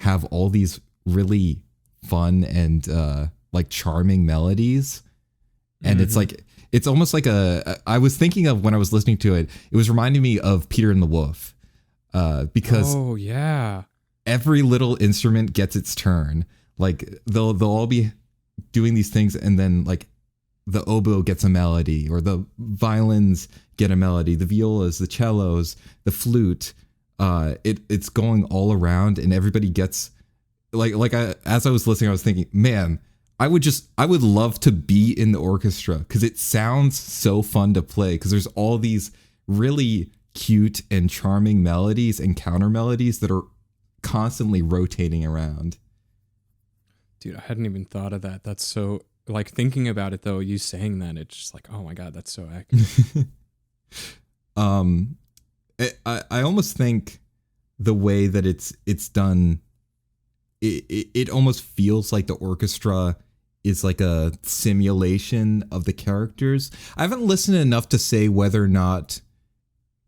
have all these really fun and like charming melodies. And it's like, it's almost like I was thinking of when I was listening to it, it was reminding me of Peter and the Wolf, because oh yeah, every little instrument gets its turn. Like they'll all be doing these things, and then like the oboe gets a melody, or the violins get a melody, the violas, the cellos, the flute. It's going all around, and everybody gets as I was listening, I was thinking, man, I would love to be in the orchestra, because it sounds so fun to play, because there's all these really cute and charming melodies and counter melodies that are constantly rotating around. Dude, I hadn't even thought of that. That's so, like, thinking about it though, you saying that, it's just like, oh my God, that's so accurate. I almost think the way that it's done, it almost feels like the orchestra is like a simulation of the characters. I haven't listened enough to say whether or not,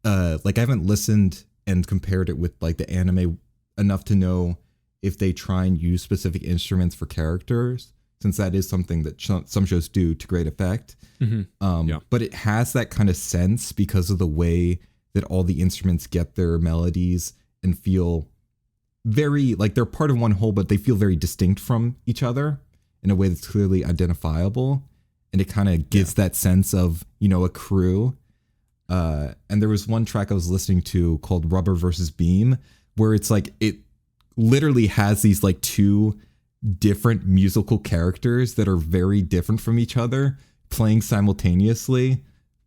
I haven't listened and compared it with like the anime enough to know if they try and use specific instruments for characters, since that is something that some shows do to great effect. Mm-hmm. But it has that kind of sense because of the way that all the instruments get their melodies and feel very like they're part of one whole, but they feel very distinct from each other in a way that's clearly identifiable. And it kind of gives that sense of, a crew. And there was one track I was listening to called Rubber versus Beam, where it's like, it literally has these like two different musical characters that are very different from each other playing simultaneously,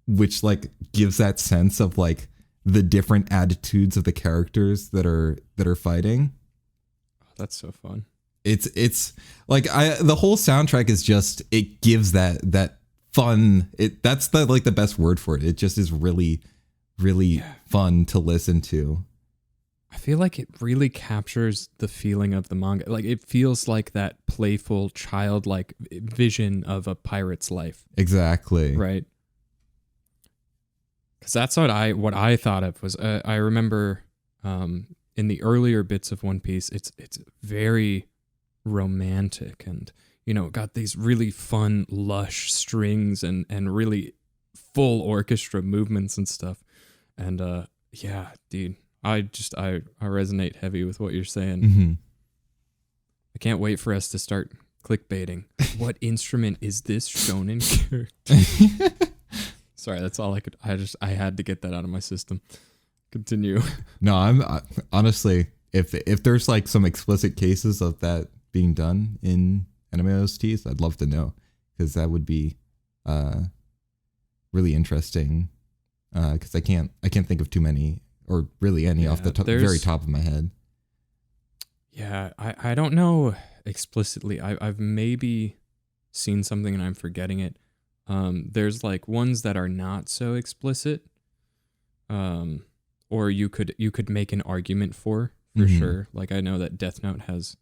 which like gives that sense of like the different attitudes of the characters that are fighting. Oh, that's so fun. It's like the whole soundtrack is just, it gives that fun. That's the best word for it. It just is really, really fun to listen to. I feel like it really captures the feeling of the manga. Like it feels like that playful, childlike vision of a pirate's life. Exactly. Right. Because that's what I thought of was I remember in the earlier bits of One Piece, it's very romantic and got these really fun, lush strings and really full orchestra movements and stuff. And yeah, dude. I resonate heavy with what you're saying. Mm-hmm. I can't wait for us to start clickbaiting. What instrument is this shonen character? Sorry, that's all I could. I had to get that out of my system. Continue. No, I'm honestly, if there's like some explicit cases of that being done in anime OSTs, I'd love to know, because that would be really interesting. Because I can't think of too many. Or really any off the very top of my head. Yeah, I don't know explicitly. I've maybe seen something and I'm forgetting it. There's like ones that are not so explicit. Or you could make an argument for sure. Like I know that Death Note has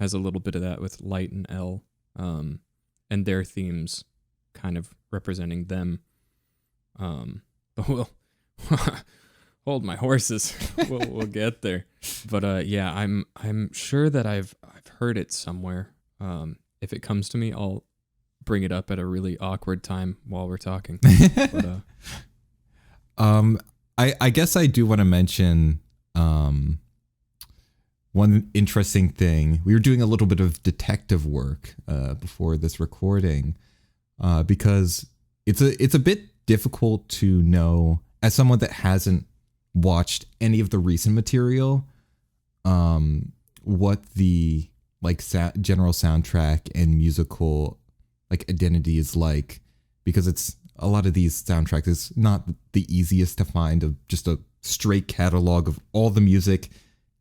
a little bit of that with Light and L, and their themes kind of representing them. But we'll hold my horses. We'll get there. But yeah, I'm sure that I've heard it somewhere. If it comes to me, I'll bring it up at a really awkward time while we're talking. But, I guess I do want to mention one interesting thing. We were doing a little bit of detective work before this recording, because it's a bit difficult to know, as someone that hasn't watched any of the recent material, what the like general soundtrack and musical like identity is like, because it's a lot of these soundtracks is not the easiest to find of just a straight catalog of all the music,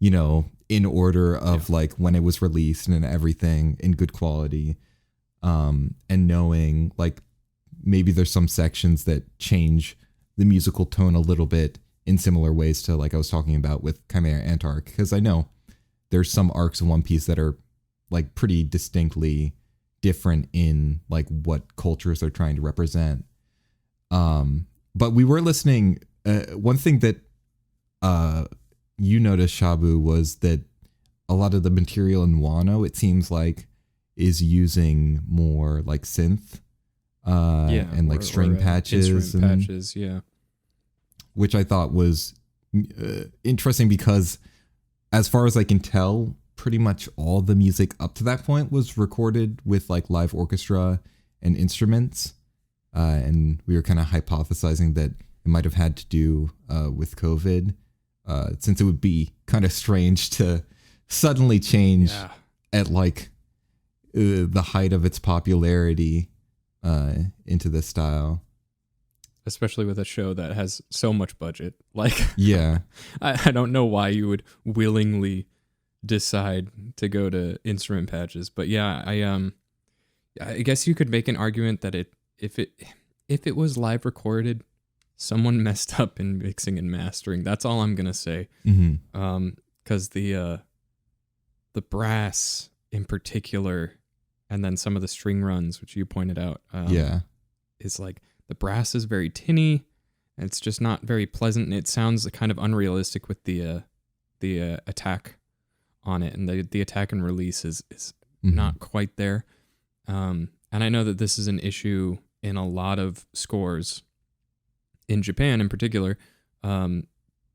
in order of like when it was released and everything in good quality, and knowing like maybe there's some sections that change the musical tone a little bit in similar ways to like I was talking about with Chimera Ant arc, because I know there's some arcs in One Piece that are like pretty distinctly different in like what cultures they're trying to represent. But we were listening. One thing that you noticed, Shabu, was that a lot of the material in Wano, it seems like, is using more like synth and like string patches, instrument patches, which I thought was interesting because, as far as I can tell, pretty much all the music up to that point was recorded with like live orchestra and instruments, and we were kind of hypothesizing that it might have had to do with COVID, since it would be kind of strange to suddenly change at like the height of its popularity into this style, especially with a show that has so much budget. Like, I don't know why you would willingly decide to go to instrument patches, but I guess you could make an argument that if it was live recorded, someone messed up in mixing and mastering. That's all I'm gonna say. Because the brass in particular, and then some of the string runs, which you pointed out, is like the brass is very tinny, and it's just not very pleasant, and it sounds kind of unrealistic with the attack on it, and the attack and release is not quite there. And I know that this is an issue in a lot of scores in Japan in particular.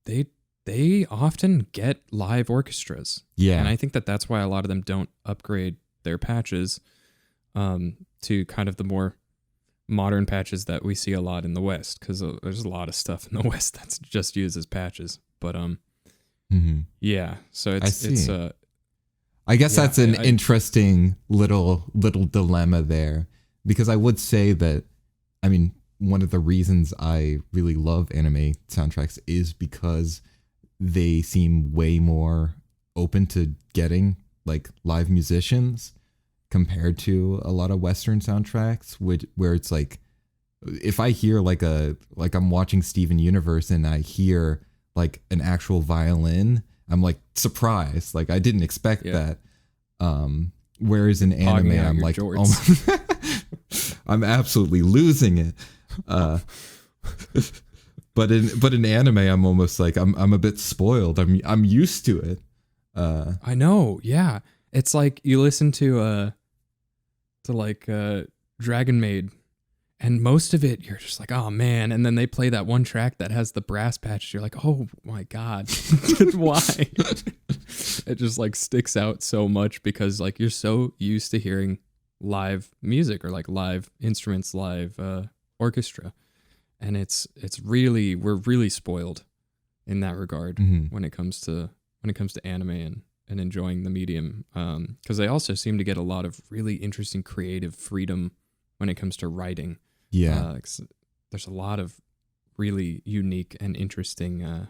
They often get live orchestras. And I think that's why a lot of them don't upgrade their patches to kind of the more modern patches that we see a lot in the West, because there's a lot of stuff in the West that's just used as patches. But so it's I guess that's an interesting little dilemma there, because I would say that, I mean, one of the reasons I really love anime soundtracks is because they seem way more open to getting like live musicians compared to a lot of Western soundtracks, where it's like, if I hear like I'm watching Steven Universe and I hear like an actual violin, I'm like surprised, like I didn't expect that. Whereas in anime, I'm like, I'm absolutely losing it. But in anime, I'm almost like I'm a bit spoiled. I'm used to it. I know, yeah. It's like you listen to Dragon Maid, and most of it you're just like, oh man, and then they play that one track that has the brass patch. You're like, oh my god, why? It just like sticks out so much because like you're so used to hearing live music or like live instruments, live orchestra, and it's really, we're really spoiled in that regard when it comes to anime and enjoying the medium, because they also seem to get a lot of really interesting creative freedom when it comes to writing. There's a lot of really unique and interesting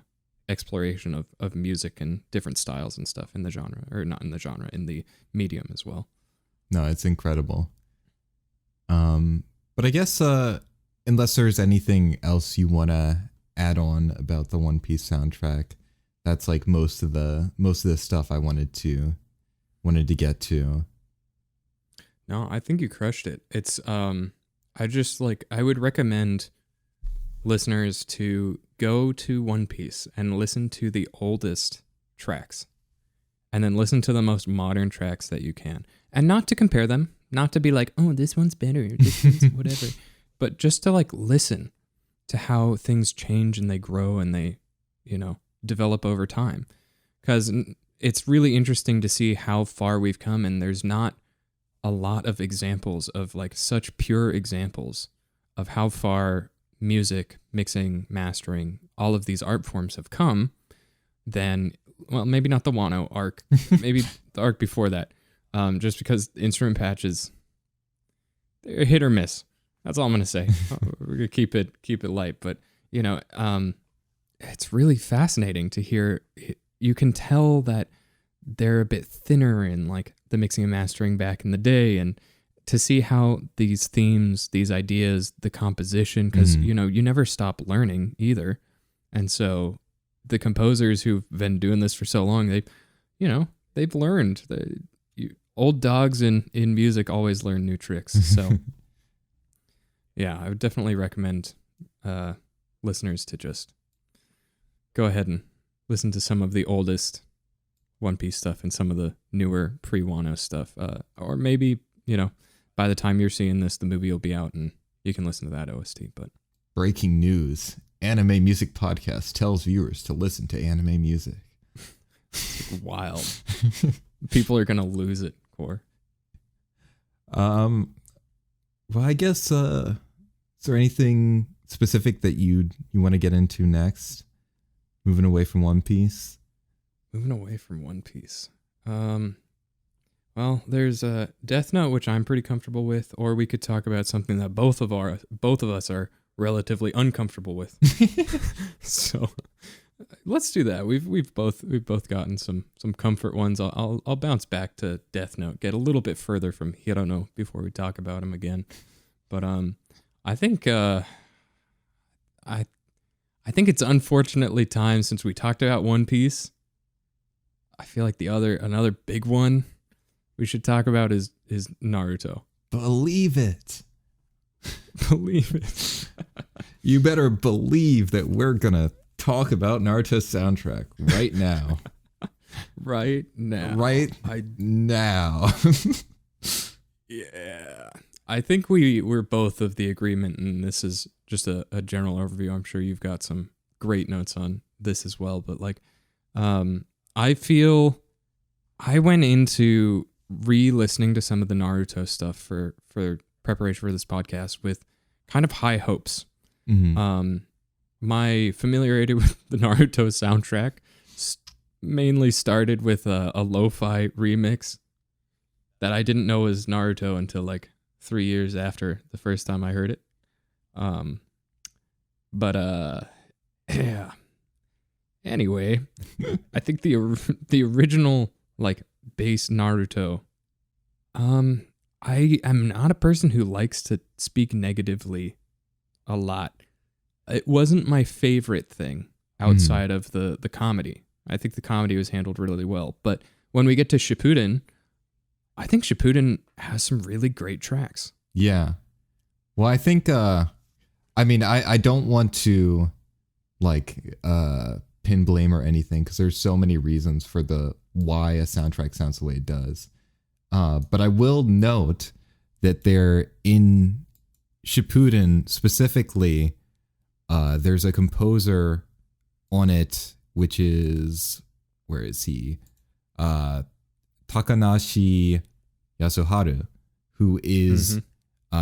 exploration of music and different styles and stuff in the genre, or not in the genre, in the medium as well. No, it's incredible. But I guess unless there's anything else you want to add on about the One Piece soundtrack, that's like most of the stuff I wanted to get to. No, I think you crushed it. It's I would recommend listeners to go to One Piece and listen to the oldest tracks, and then listen to the most modern tracks that you can, and not to compare them, not to be like, oh, this one's better, this one's whatever, but just to like listen to how things change and they grow and they, develop over time, because it's really interesting to see how far we've come, and there's not a lot of examples of like such pure examples of how far music, mixing, mastering, all of these art forms have come. Then, well, maybe not the Wano arc, maybe the arc before that, just because instrument patches, they're hit or miss. That's all I'm gonna say. We're gonna keep it light, but it's really fascinating to hear. You can tell that they're a bit thinner in like the mixing and mastering back in the day, and to see how these themes, these ideas, the composition, because you never stop learning either. And so the composers who've been doing this for so long, they've learned. Old dogs in music always learn new tricks. So yeah, I would definitely recommend listeners to just go ahead and listen to some of the oldest One Piece stuff and some of the newer pre-Wano stuff. Or maybe, by the time you're seeing this, the movie will be out and you can listen to that OST. But breaking news: Anime Music Podcast tells viewers to listen to anime music. It's like wild. People are gonna lose it, Core. Well, I guess. Is there anything specific that you want to get into next? Moving away from One Piece. Well, there's Death Note, which I'm pretty comfortable with, or we could talk about something that both of us are relatively uncomfortable with. So let's do that. We've both gotten some comfort ones. I'll bounce back to Death Note, get a little bit further from Hirono before we talk about him again. But I think I think it's unfortunately time since we talked about One Piece. I feel like another big one we should talk about is Naruto. Believe it. Believe it. You better believe that we're gonna talk about Naruto's soundtrack right now. Right now. Now. Yeah. I think we're both of the agreement, and this is just a general overview. I'm sure you've got some great notes on this as well, but like, I feel I went into re-listening to some of the Naruto stuff for preparation for this podcast with kind of high hopes. Mm-hmm. My familiarity with the Naruto soundtrack mainly started with a lo-fi remix that I didn't know was Naruto until like 3 years after the first time I heard it. Yeah. Anyway, I think the original like base Naruto. I am not a person who likes to speak negatively a lot. It wasn't my favorite thing outside of the comedy. I think the comedy was handled really well. But when we get to Shippuden, I think Shippuden has some really great tracks. Yeah. Well, I think, I don't want to like pin blame or anything because there's so many reasons for why a soundtrack sounds the way it does. But I will note that they're in Shippuden specifically, there's a composer on it, which is, where is he? Takanashi Yasuharu, who is,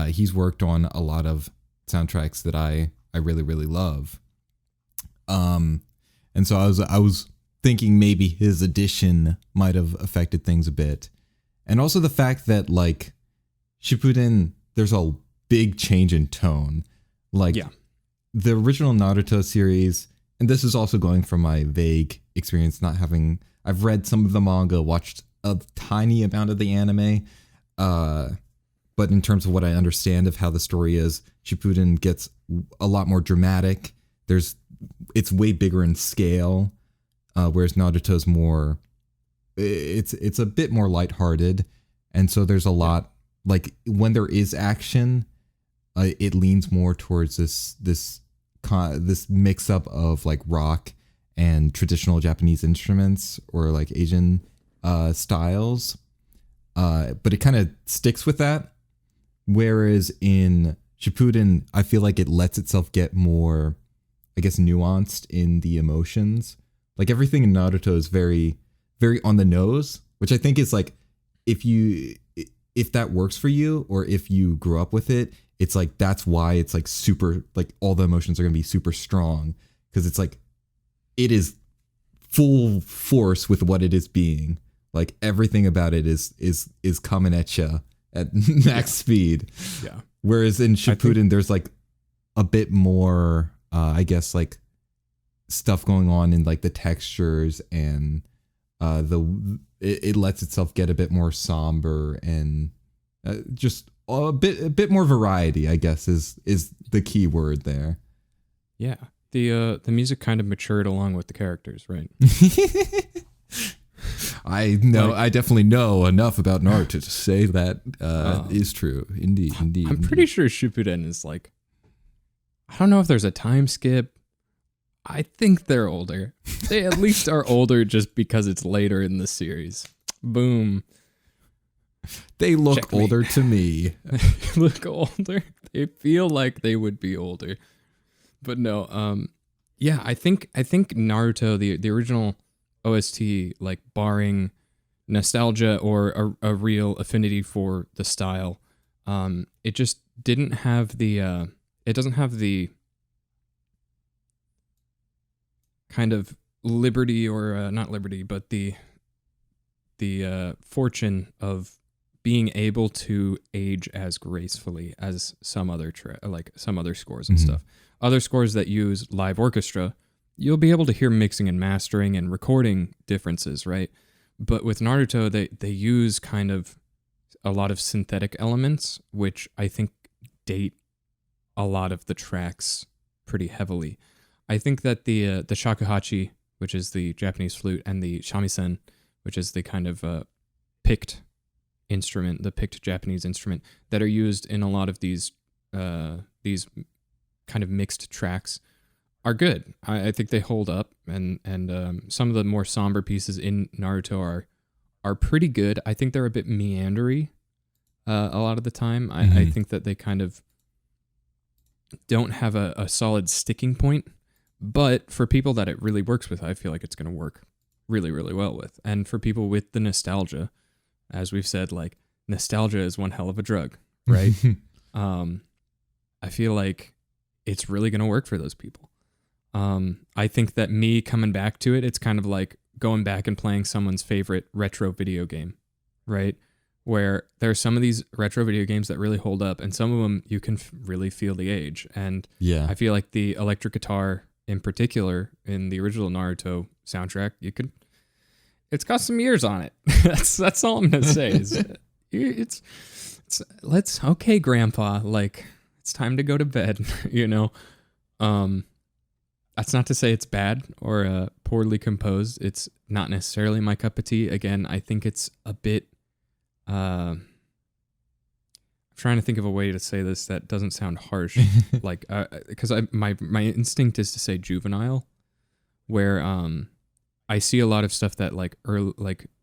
he's worked on a lot of soundtracks that I really, really love. And so I was thinking maybe his addition might have affected things a bit. And also the fact that like Shippuden, there's a big change in tone. Like the original Naruto series, and this is also going from my vague experience, I've read some of the manga, watched a tiny amount of the anime, but in terms of what I understand of how the story is, Shippuden gets a lot more dramatic. It's way bigger in scale, whereas Naruto's more, it's a bit more lighthearted, and so there's a lot, like when there is action, it leans more towards this mix up of like rock and traditional Japanese instruments or like Asian styles, but it kind of sticks with that. Whereas in Shippuden, I feel like it lets itself get more, I guess, nuanced in the emotions. Like everything in Naruto is very, very on the nose, which I think is like, if that works for you or if you grew up with it, it's like, that's why it's like super, like all the emotions are going to be super strong, because it's like, it is full force with what it is being. Like everything about it is coming at you at max speed. Yeah. Whereas in Shippuden, there's like a bit more, I guess, like stuff going on in like the textures, and it lets itself get a bit more somber, and just a bit more variety, I guess, is the key word there. Yeah. The music kind of matured along with the characters, right? I know. I definitely know enough about Naruto to say that is true. Indeed. I'm pretty sure Shippuden is like, I don't know if there's a time skip. I think they're older. They at least are older just because it's later in the series. Boom. They look Checkmate. older to me. They look older. They feel like they would be older. But no, yeah, I think Naruto, the original OST, like barring nostalgia or a real affinity for the style, it just didn't have the it doesn't have the kind of liberty or not liberty, but the fortune of being able to age as gracefully as some other like some other scores and stuff. Other scores that use live orchestra, you'll be able to hear mixing and mastering and recording differences, right? But with Naruto, they use kind of a lot of synthetic elements, which I think date a lot of the tracks pretty heavily. I think that the shakuhachi, which is the Japanese flute, and the shamisen, which is the kind of picked instrument, the picked Japanese instrument that are used in a lot of these kind of mixed tracks, are good. I think they hold up, and some of the more somber pieces in Naruto are pretty good. I think they're a bit meandery a lot of the time. I think that they kind of don't have a solid sticking point, but for people that it really works with, I feel like it's going to work really, really well with. And for people with the nostalgia, as we've said, like, nostalgia is one hell of a drug, right? I feel like it's really going to work for those people. I think that me coming back to it, it's kind of like going back and playing someone's favorite retro video game, right? Where there are some of these retro video games that really hold up, and some of them you can really feel the age. And Yeah. I feel like the electric guitar in particular in the original Naruto soundtrack, it's got some years on it. that's all I'm gonna say. It's let's okay, Grandpa, like, it's time to go to bed. That's not to say it's bad or poorly composed. It's not necessarily my cup of tea. Again, I think it's a bit. I'm trying to think of a way to say this that doesn't sound harsh, like because my instinct is to say juvenile, where I see a lot of stuff that like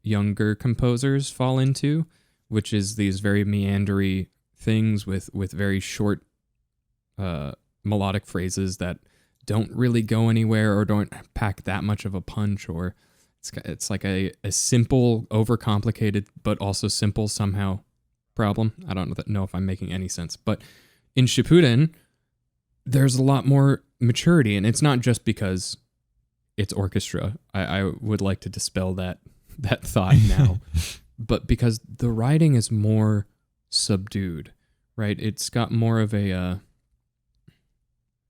younger composers fall into, which is these very meandery things with very short melodic phrases that don't really go anywhere or don't pack that much of a punch, or it's like a simple, overcomplicated, but also simple somehow problem. I don't know if I'm making any sense, but in Shippuden, there's a lot more maturity, and it's not just because it's orchestra. I would like to dispel that thought now, but because the writing is more subdued, right? It's got more of a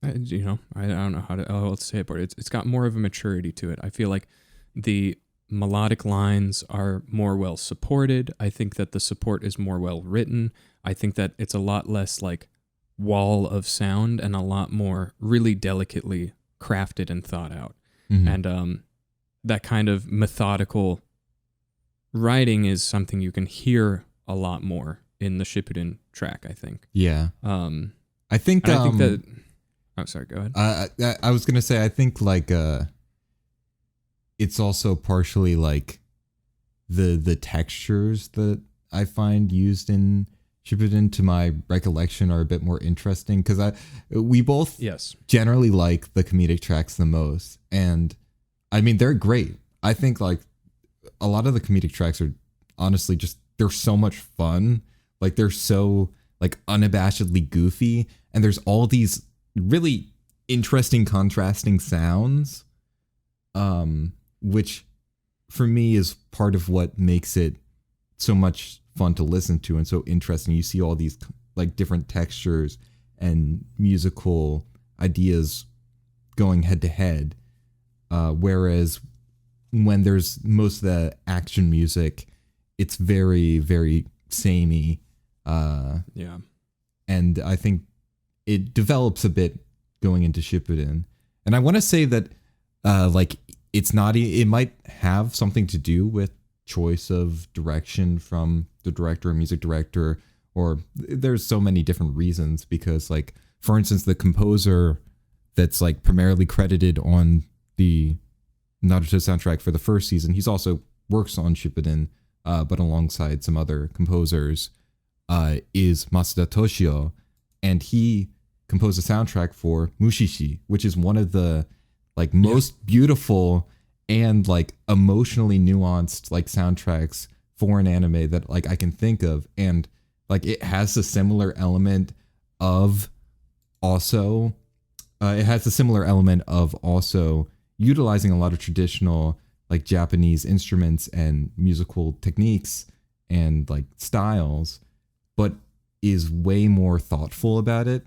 I don't know how to say it, but it's got more of a maturity to it. I feel like the melodic lines are more well supported. I think that the support is more well written. I think that it's a lot less like wall of sound and a lot more really delicately crafted and thought out. And that kind of methodical writing is something you can hear a lot more in the Shippuden track, I think. Yeah. I think that. Oh, sorry. Go ahead. I was gonna say, I think like it's also partially like the textures that I find used in Shippuden, to my recollection, are a bit more interesting, because we both generally like the comedic tracks the most, and I mean, they're great. I think like a lot of the comedic tracks are honestly just, they're so much fun. Like, they're so like unabashedly goofy, and there's all these really interesting contrasting sounds, which for me is part of what makes it so much fun to listen to and so interesting. You see all these like different textures and musical ideas going head to head, whereas when there's most of the action music, it's very, very samey. And I think it develops a bit going into Shippuden. And I want to say that like it's not, it might have something to do with choice of direction from the director or music director, or there's so many different reasons, because like, for instance, the composer that's like primarily credited on the Naruto soundtrack for the first season, he's also works on Shippuden, but alongside some other composers, is Masuda Toshio, and he composed a soundtrack for Mushishi, which is one of the like most beautiful and like emotionally nuanced like soundtracks for an anime that like I can think of. And like it has a similar element of also utilizing a lot of traditional like Japanese instruments and musical techniques and like styles, but is way more thoughtful about it.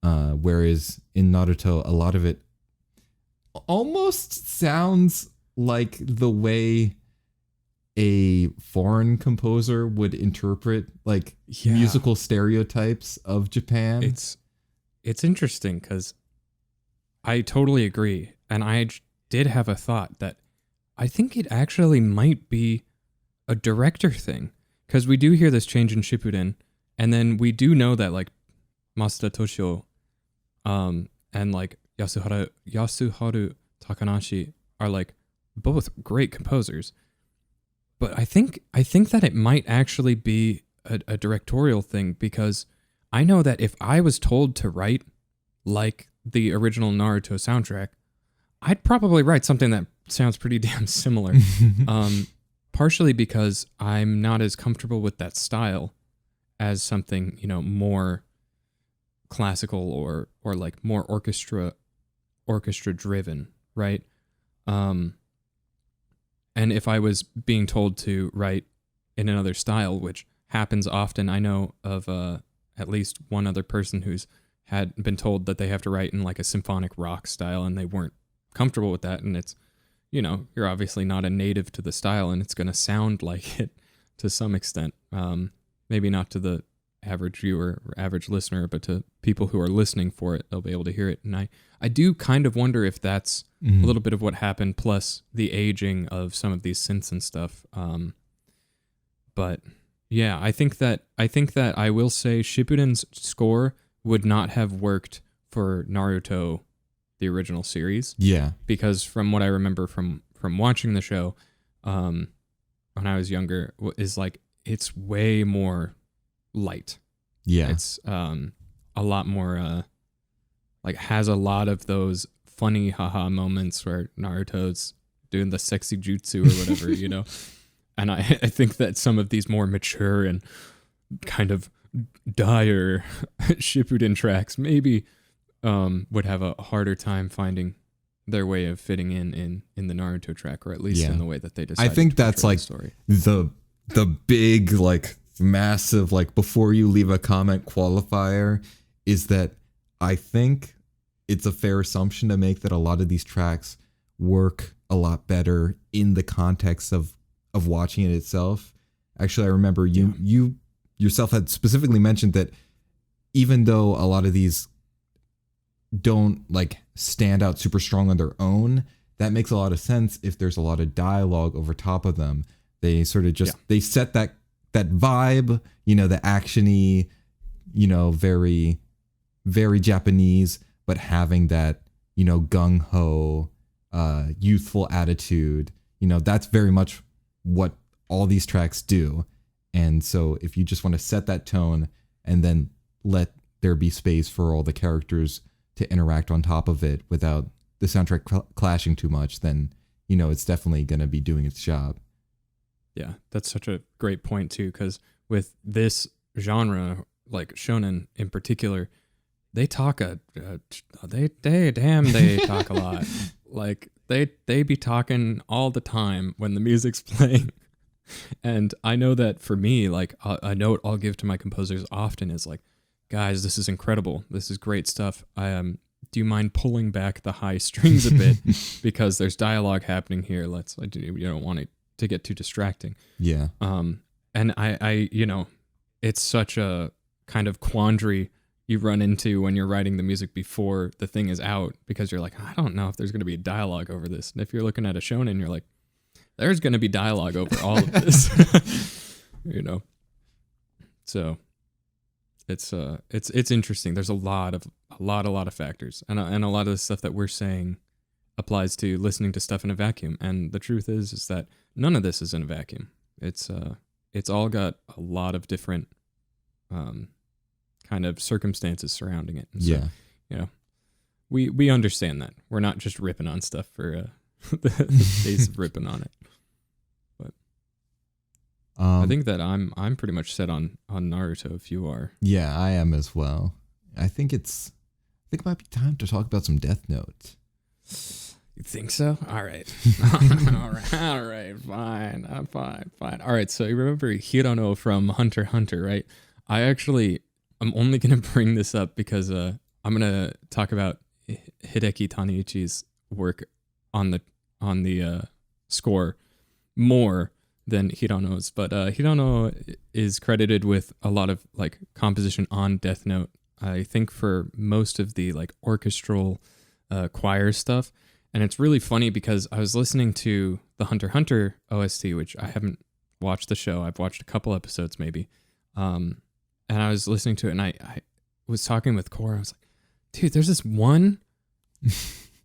Whereas in Naruto, a lot of it almost sounds like the way a foreign composer would interpret like musical stereotypes of Japan. It's interesting because I totally agree. And I did have a thought that I think it actually might be a director thing, because we do hear this change in Shippuden, and then we do know that like Masuda Toshio and like Yasuharu Takanashi are like both great composers. But I think that it might actually be a directorial thing, because I know that if I was told to write like the original Naruto soundtrack, I'd probably write something that sounds pretty damn similar. Partially because I'm not as comfortable with that style as something, more classical or like more orchestra driven, right? And if I was being told to write in another style, which happens often, I know of at least one other person who's had been told that they have to write in like a symphonic rock style, and they weren't comfortable with that. And it's, you're obviously not a native to the style, and it's going to sound like it to some extent. Maybe not to the average viewer or average listener, but to people who are listening for it, they'll be able to hear it. And I do kind of wonder if that's a little bit of what happened, plus the aging of some of these synths and stuff. But yeah, I think that I will say Shippuden's score would not have worked for Naruto, the original series. Yeah. Because from what I remember from watching the show, when I was younger, is like it's way more light. Yeah. It's a lot more like has a lot of those funny haha moments where Naruto's doing the sexy jutsu or whatever, And I think that some of these more mature and kind of dire Shippuden tracks maybe would have a harder time finding their way of fitting in the Naruto track, or at least in the way that they decided. I think that's like the big like massive like before you leave a comment qualifier is that I think it's a fair assumption to make that a lot of these tracks work a lot better in the context of watching it itself. Actually, I remember you yourself had specifically mentioned that even though a lot of these don't like stand out super strong on their own, that makes a lot of sense if there's a lot of dialogue over top of them. They sort of just they set that vibe, the actiony, very very Japanese, but having that gung ho youthful attitude. That's very much what all these tracks do. And so if you just want to set that tone and then let there be space for all the characters to interact on top of it without the soundtrack clashing too much, then, it's definitely going to be doing its job. Yeah, that's such a great point too, because with this genre, like shonen in particular, they talk they talk a lot. Like they be talking all the time when the music's playing. And I know that for me, like a note I'll give to my composers often is like, guys, this is incredible. This is great stuff. Do you mind pulling back the high strings a bit because there's dialogue happening here. You don't want it to get too distracting. Yeah. And I it's such a kind of quandary you run into when you're writing the music before the thing is out, because you're like, I don't know if there's going to be a dialogue over this. And if you're looking at a shonen, you're like, there's going to be dialogue over all of this. So it's interesting. There's a lot of factors, and a lot of the stuff that we're saying applies to listening to stuff in a vacuum. And the truth is that none of this is in a vacuum. It's all got a lot of different kind of circumstances surrounding it. And so, you know, we understand that. We're not just ripping on stuff for the sake of ripping on it. But I think that I'm pretty much set on Naruto if you are. Yeah, I am as well. I think it might be time to talk about some Death Note. You think so? All right. All right. Fine. All right. So you remember Hirono from Hunter x Hunter, right? I'm only going to bring this up because I'm going to talk about Hideki Taniguchi's work on the score more than Hirono's. But Hirono is credited with a lot of like composition on Death Note. I think for most of the like orchestral choir stuff. And it's really funny because I was listening to the Hunter x Hunter OST, which I haven't watched the show. I've watched a couple episodes maybe. And I was listening to it and I was talking with Cora. I was like, dude, there's this one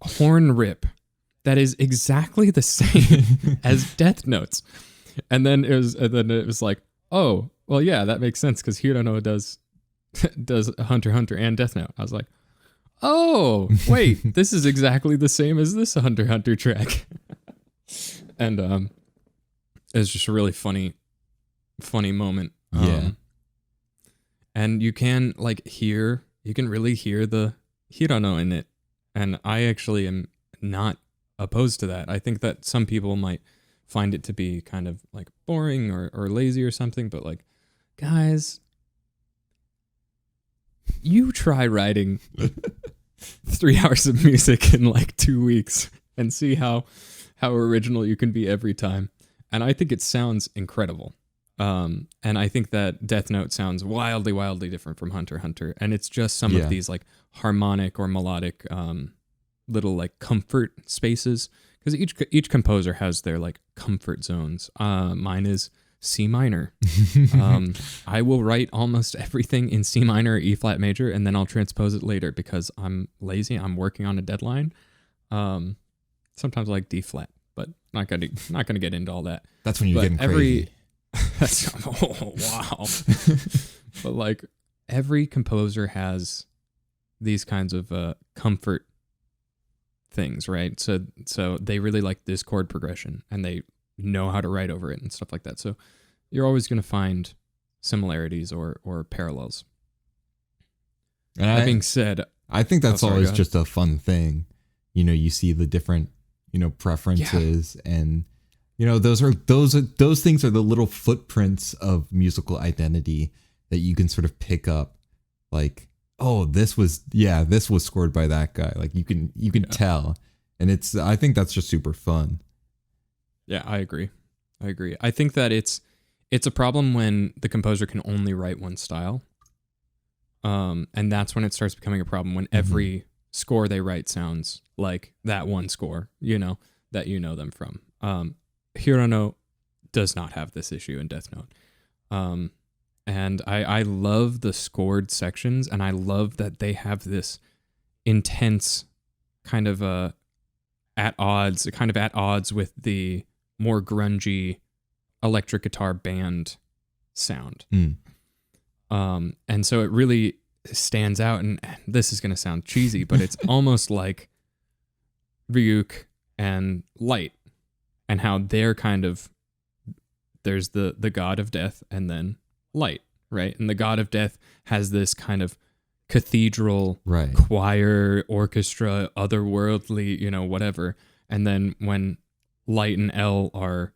horn rip that is exactly the same as Death Note's. And then it was like, oh, well, yeah, that makes sense because Hirono does Hunter x Hunter and Death Note. I was like, oh, wait, this is exactly the same as this Hunter x Hunter track. And it's just a really funny moment. Yeah. And you can really hear the Hirono in it. And I actually am not opposed to that. I think that some people might find it to be kind of like boring or lazy or something, but like, guys, you try writing 3 hours of music in like 2 weeks and see how original you can be every time. And I think it sounds incredible. And I think that Death Note sounds wildly, wildly different from Hunter x Hunter. And it's just some of these like harmonic or melodic little like comfort spaces. Because each composer has their like comfort zones. Mine is C minor. I will write almost everything in C minor or E flat major, and then I'll transpose it later because I'm lazy. I'm working on a deadline. Sometimes I like D flat, but not gonna get into all that. That's when you're getting crazy. Oh wow! But like every composer has these kinds of comfort things, right? So they really like this chord progression, and they know how to write over it and stuff like that. So you're always going to find similarities or parallels. And that being said, I think that's always just a fun thing. You know, you see the different, preferences and, those things are the little footprints of musical identity that you can sort of pick up. Like, oh, this was scored by that guy. Like you can tell. And I think that's just super fun. Yeah, I agree. I think that it's a problem when the composer can only write one style. And that's when it starts becoming a problem, when every score they write sounds like that one score, that you know them from. Hirono does not have this issue in Death Note. And I love the scored sections, and I love that they have this intense kind of at odds with the more grungy electric guitar band sound. And so it really stands out, and this is going to sound cheesy, but it's almost like Ryuk and Light, and how they're kind of, there's the god of death and then Light, right? And the god of death has this kind of cathedral, choir, orchestra, otherworldly, whatever. And then when Light and L are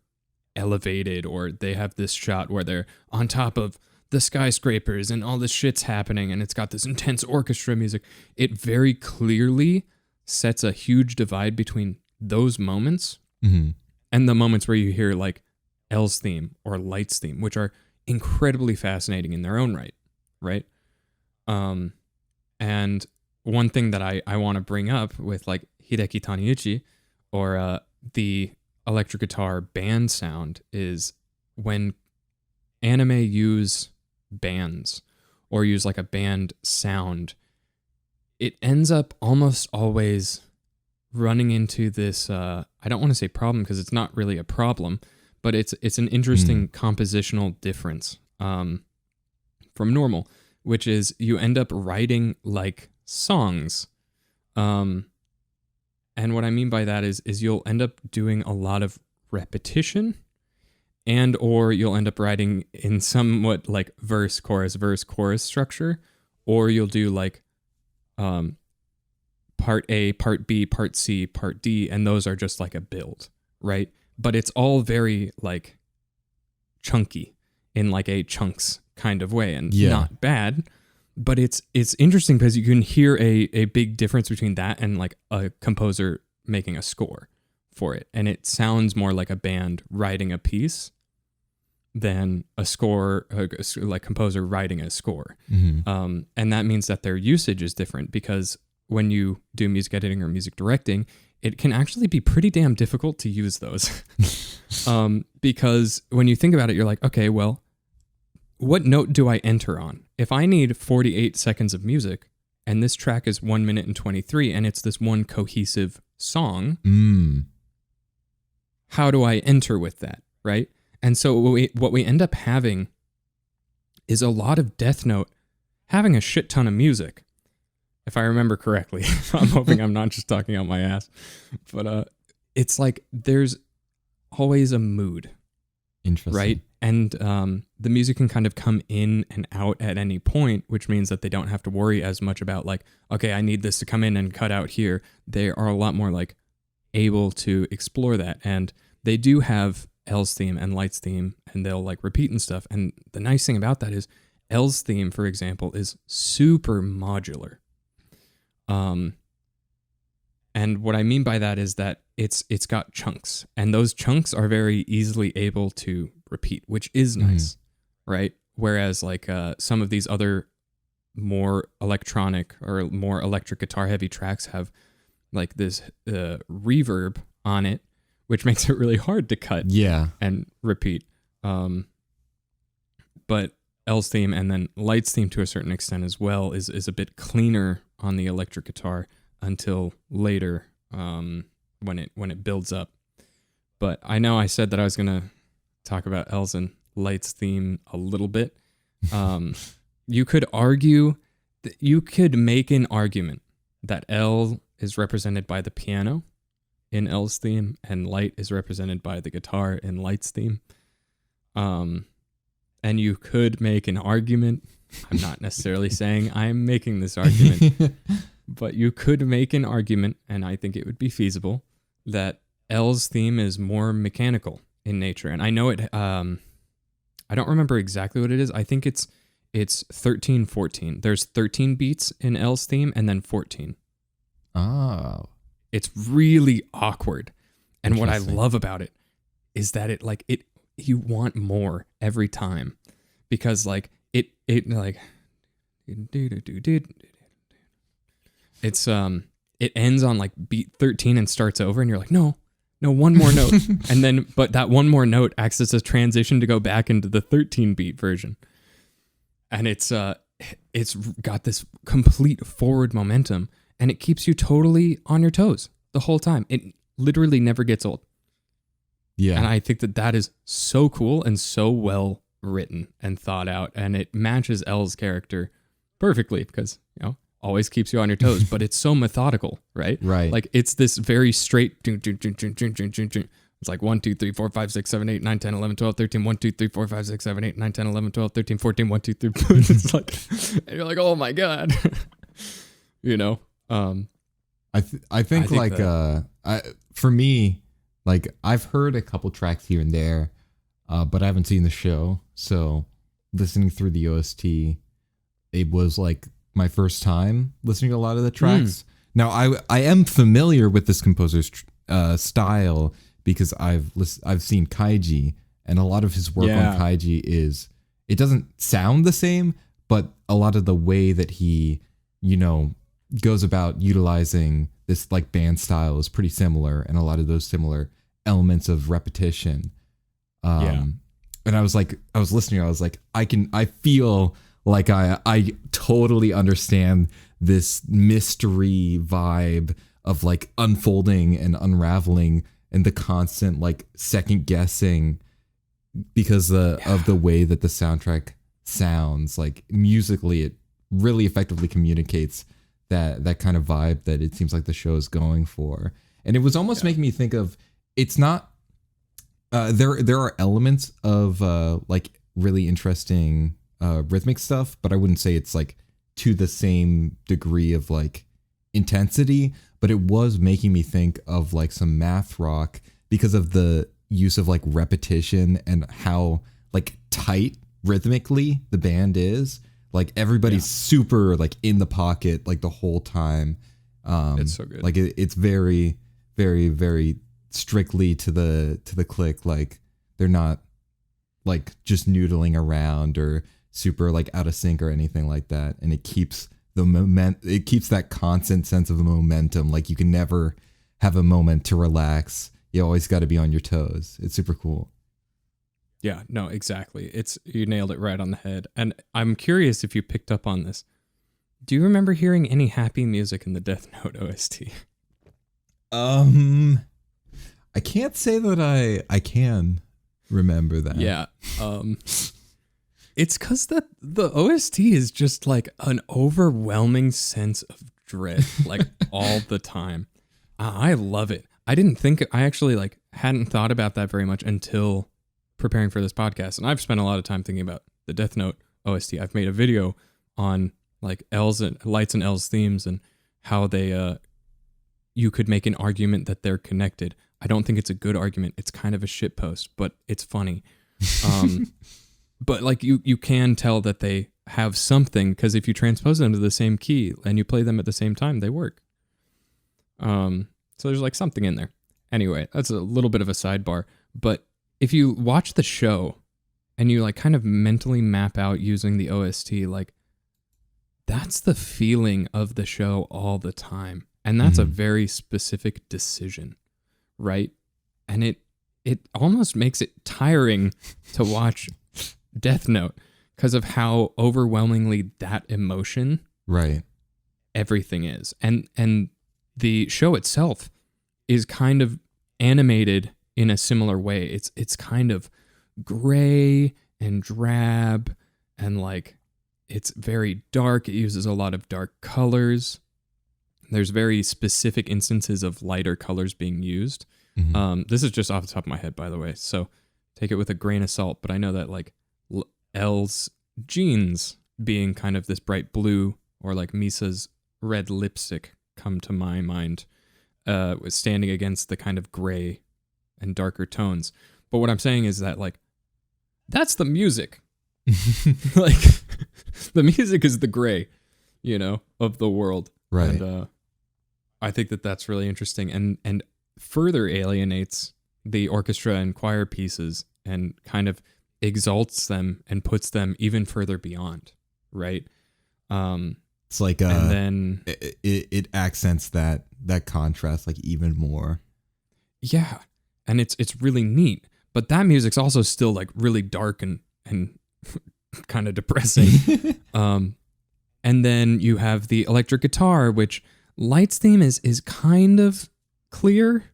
elevated, or they have this shot where they're on top of the skyscrapers and all this shit's happening and it's got this intense orchestra music, it very clearly sets a huge divide between those moments and the moments where you hear like L's theme or Light's theme, which are incredibly fascinating in their own right? And one thing that I want to bring up with like Hideki Taniguchi or the electric guitar band sound is when anime use bands or use like a band sound, it ends up almost always running into this, I don't want to say problem because it's not really a problem, but it's an interesting compositional difference from normal, which is you end up writing like songs. And what I mean by that is you'll end up doing a lot of repetition, and or you'll end up writing in somewhat like verse chorus structure, or you'll do like part A, part B, part C, part D, and those are just like a build, right? But it's all very like chunky in like a chunks kind of way, and not bad. But it's interesting because you can hear a big difference between that and like a composer making a score for it. And it sounds more like a band writing a piece than a score, like composer writing a score. Mm-hmm. And that means that their usage is different, because when you do music editing or music directing, it can actually be pretty damn difficult to use those. Because when you think about it, you're like, okay, well, what note do I enter on? If I need 48 seconds of music and this track is 1 minute and 23 and it's this one cohesive song, how do I enter with that, right? And so what we end up having is a lot of Death Note having a shit ton of music, if I remember correctly. I'm hoping I'm not just talking out my ass. But it's like there's always a mood. Interesting. Right? And the music can kind of come in and out at any point, which means that they don't have to worry as much about like, okay, I need this to come in and cut out here. They are a lot more like able to explore that. And they do have L's theme and Light's theme, and they'll like repeat and stuff. And the nice thing about that is L's theme, for example, is super modular. And what I mean by that is that it's got chunks, and those chunks are very easily able to repeat, which is nice, right? Whereas like some of these other more electronic or more electric guitar heavy tracks have like this reverb on it, which makes it really hard to cut and repeat. But L's theme and then Light's theme to a certain extent as well is a bit cleaner on the electric guitar until later when it builds up. But I know I said that I was going to talk about L's and Light's theme a little bit. You could make an argument that L is represented by the piano in L's theme and Light is represented by the guitar in Light's theme. And you could make an argument. I'm not necessarily saying I'm making this argument, but you could make an argument, and I think it would be feasible, that L's theme is more mechanical in nature. And I know it, I don't remember exactly what it is. I think it's 13, 14. There's 13 beats in L's theme and then 14. Oh. It's really awkward. And what I love about it is that you want more every time, because like it ends on like beat 13 and starts over, and you're like, no, one more note. And then, but that one more note acts as a transition to go back into the 13 beat version. And it's got this complete forward momentum, and it keeps you totally on your toes the whole time. It literally never gets old. Yeah. And I think that is so cool and so well written and thought out, and it matches L's character perfectly because, always keeps you on your toes, but it's so methodical, right? Right. Like it's this very straight, it's like 1, 2, 3, 4, 5, 6, 7, 8, 9, 10, 11, 12, 13, 1, 2, 3, 4, 5, 6, 7, 8, 9, 10, 11, 12, 13, 14, 1, 2, 3, 4. It's like, and you're like, oh my God. I think for me, like I've heard a couple tracks here and there, but I haven't seen the show. So listening through the OST, it was like my first time listening to a lot of the tracks. Now I am familiar with this composer's style because I've seen Kaiji, and a lot of his work on Kaiji it doesn't sound the same, but a lot of the way that he, goes about utilizing this like band style is pretty similar, and a lot of those similar elements of repetition. And I was listening, I was like, I feel like I totally understand this mystery vibe of like unfolding and unraveling and the constant like second guessing because of the way that the soundtrack sounds. Like musically, it really effectively communicates that kind of vibe that it seems like the show is going for. And it was almost making me think of, it's not there are elements of like really interesting rhythmic stuff, but I wouldn't say it's like to the same degree of like intensity. But it was making me think of like some math rock because of the use of like repetition and how like tight rhythmically the band is. Like everybody's super like in the pocket like the whole time. It's so good. Like it's very, very, very strictly to the click. Like they're not like just noodling around or super like out of sync or anything like that. And it keeps it keeps that constant sense of momentum. Like you can never have a moment to relax. You always got to be on your toes. It's super cool. Yeah, no, exactly. You nailed it right on the head. And I'm curious if you picked up on this. Do you remember hearing any happy music in the Death Note OST? I can't say that I can remember that. Yeah. It's because the OST is just like an overwhelming sense of dread, like all the time. I love it. I actually like hadn't thought about that very much until preparing for this podcast. And I've spent a lot of time thinking about the Death Note OST. I've made a video on like Lights and L's themes and how they, you could make an argument that they're connected. I don't think it's a good argument. It's kind of a shit post, but it's funny. But like you can tell that they have something, because if you transpose them to the same key and you play them at the same time, they work. So there's like something in there. Anyway, that's a little bit of a sidebar. But if you watch the show and you like kind of mentally map out using the OST, like that's the feeling of the show all the time. And that's a very specific decision, right? And it almost makes it tiring to watch Death Note because of how overwhelmingly that emotion, right, everything is. And the show itself is kind of animated in a similar way. It's kind of gray and drab and like it's very dark. It uses a lot of dark colors. There's very specific instances of lighter colors being used. This is just off the top of my head, by the way, so take it with a grain of salt. But I know that like L's jeans being kind of this bright blue, or like Misa's red lipstick come to my mind, was standing against the kind of gray and darker tones. But what I'm saying is that like that's the music. Like the music is the gray, of the world. Right. And I think that that's really interesting and further alienates the orchestra and choir pieces and kind of exalts them and puts them even further beyond, right? It's like and then it accents that contrast like even more. Yeah. And it's really neat. But that music's also still like really dark and kind of depressing. And then you have the electric guitar, which Light's theme is kind of clear,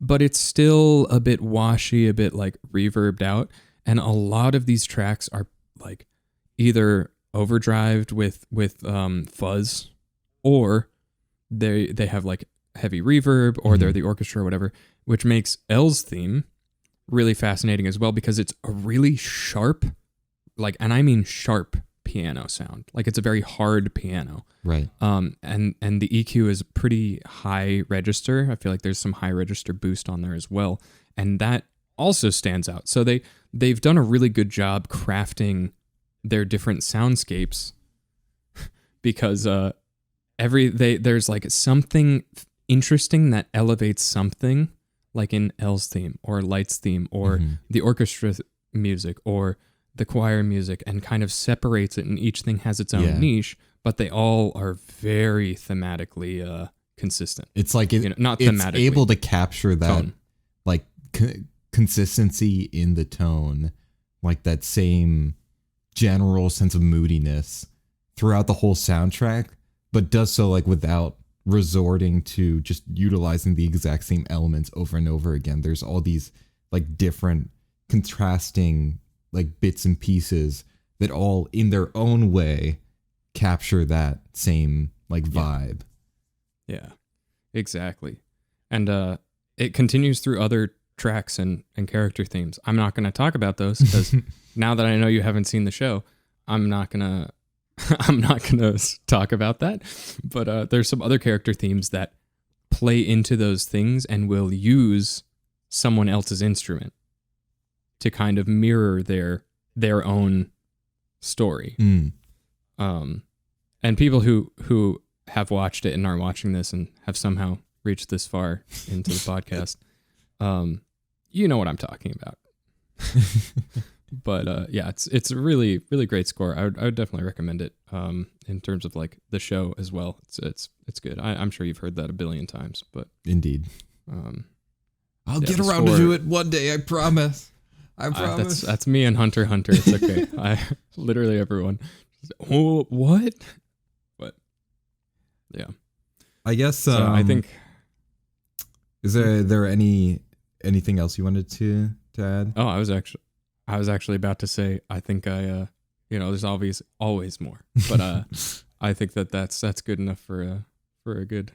but it's still a bit washy, a bit like reverbed out. And a lot of these tracks are like either overdrived with fuzz, or they have like heavy reverb, or they're the orchestra or whatever, which makes L's theme really fascinating as well, because it's a really sharp, like, and I mean sharp piano sound. Like it's a very hard piano. Right. And the EQ is pretty high register. I feel like there's some high register boost on there as well. And that also stands out. So they've done a really good job crafting their different soundscapes because there's like something interesting that elevates something, like in L's theme or Light's theme or the orchestra music or the choir music, and kind of separates it, and each thing has its own niche, but they all are very thematically consistent. It's like not it's thematically, able to capture that tone. Like consistency in the tone, like that same general sense of moodiness throughout the whole soundtrack, but does so like without resorting to just utilizing the exact same elements over and over again. There's all these like different contrasting like bits and pieces that all in their own way capture that same like vibe. Yeah, exactly. And it continues through other tracks and character themes. I'm not going to talk about those because now that I know you haven't seen the show, I'm not going to talk about that. But there's some other character themes that play into those things and will use someone else's instrument to kind of mirror their own story. And people who have watched it and are watching this and have somehow reached this far into the podcast, you know what I'm talking about. But yeah, it's a really, really great score. I would definitely recommend it in terms of like the show as well. It's good. I'm sure you've heard that a billion times, but indeed. I'll get around to do it one day. I promise. I promise. That's me and Hunter x Hunter. It's okay. I literally everyone. Oh, what? But yeah, I guess. I think. Is there anything else you wanted to add? Oh, I was actually about to say. I think there's always more, but I think that's good enough for a good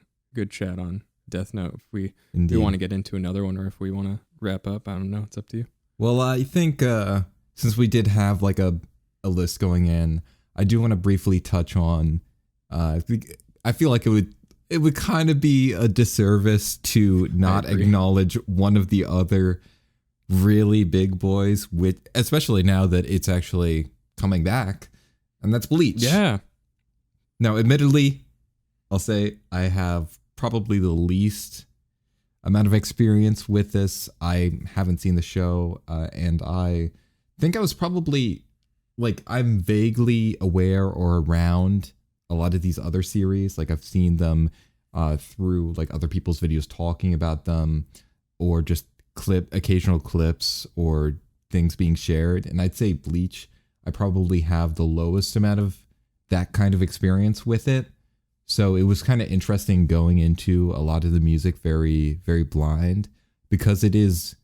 chat on Death Note. If we want to get into another one, or if we want to wrap up, I don't know. It's up to you. Well, I think since we did have like a list going in, I do want to briefly touch on. I feel like it would kind of be a disservice to not acknowledge one of the other really big boys, especially now that it's actually coming back, and that's Bleach. Yeah. Now, admittedly, I'll say I have probably the least amount of experience with this. I haven't seen the show, and I think I was probably like, I'm vaguely aware or around a lot of these other series. Like I've seen them through like other people's videos talking about them, or just occasional clips or things being shared. And I'd say Bleach, I probably have the lowest amount of that kind of experience with it. So it was kind of interesting going into a lot of the music very, very blind, because it is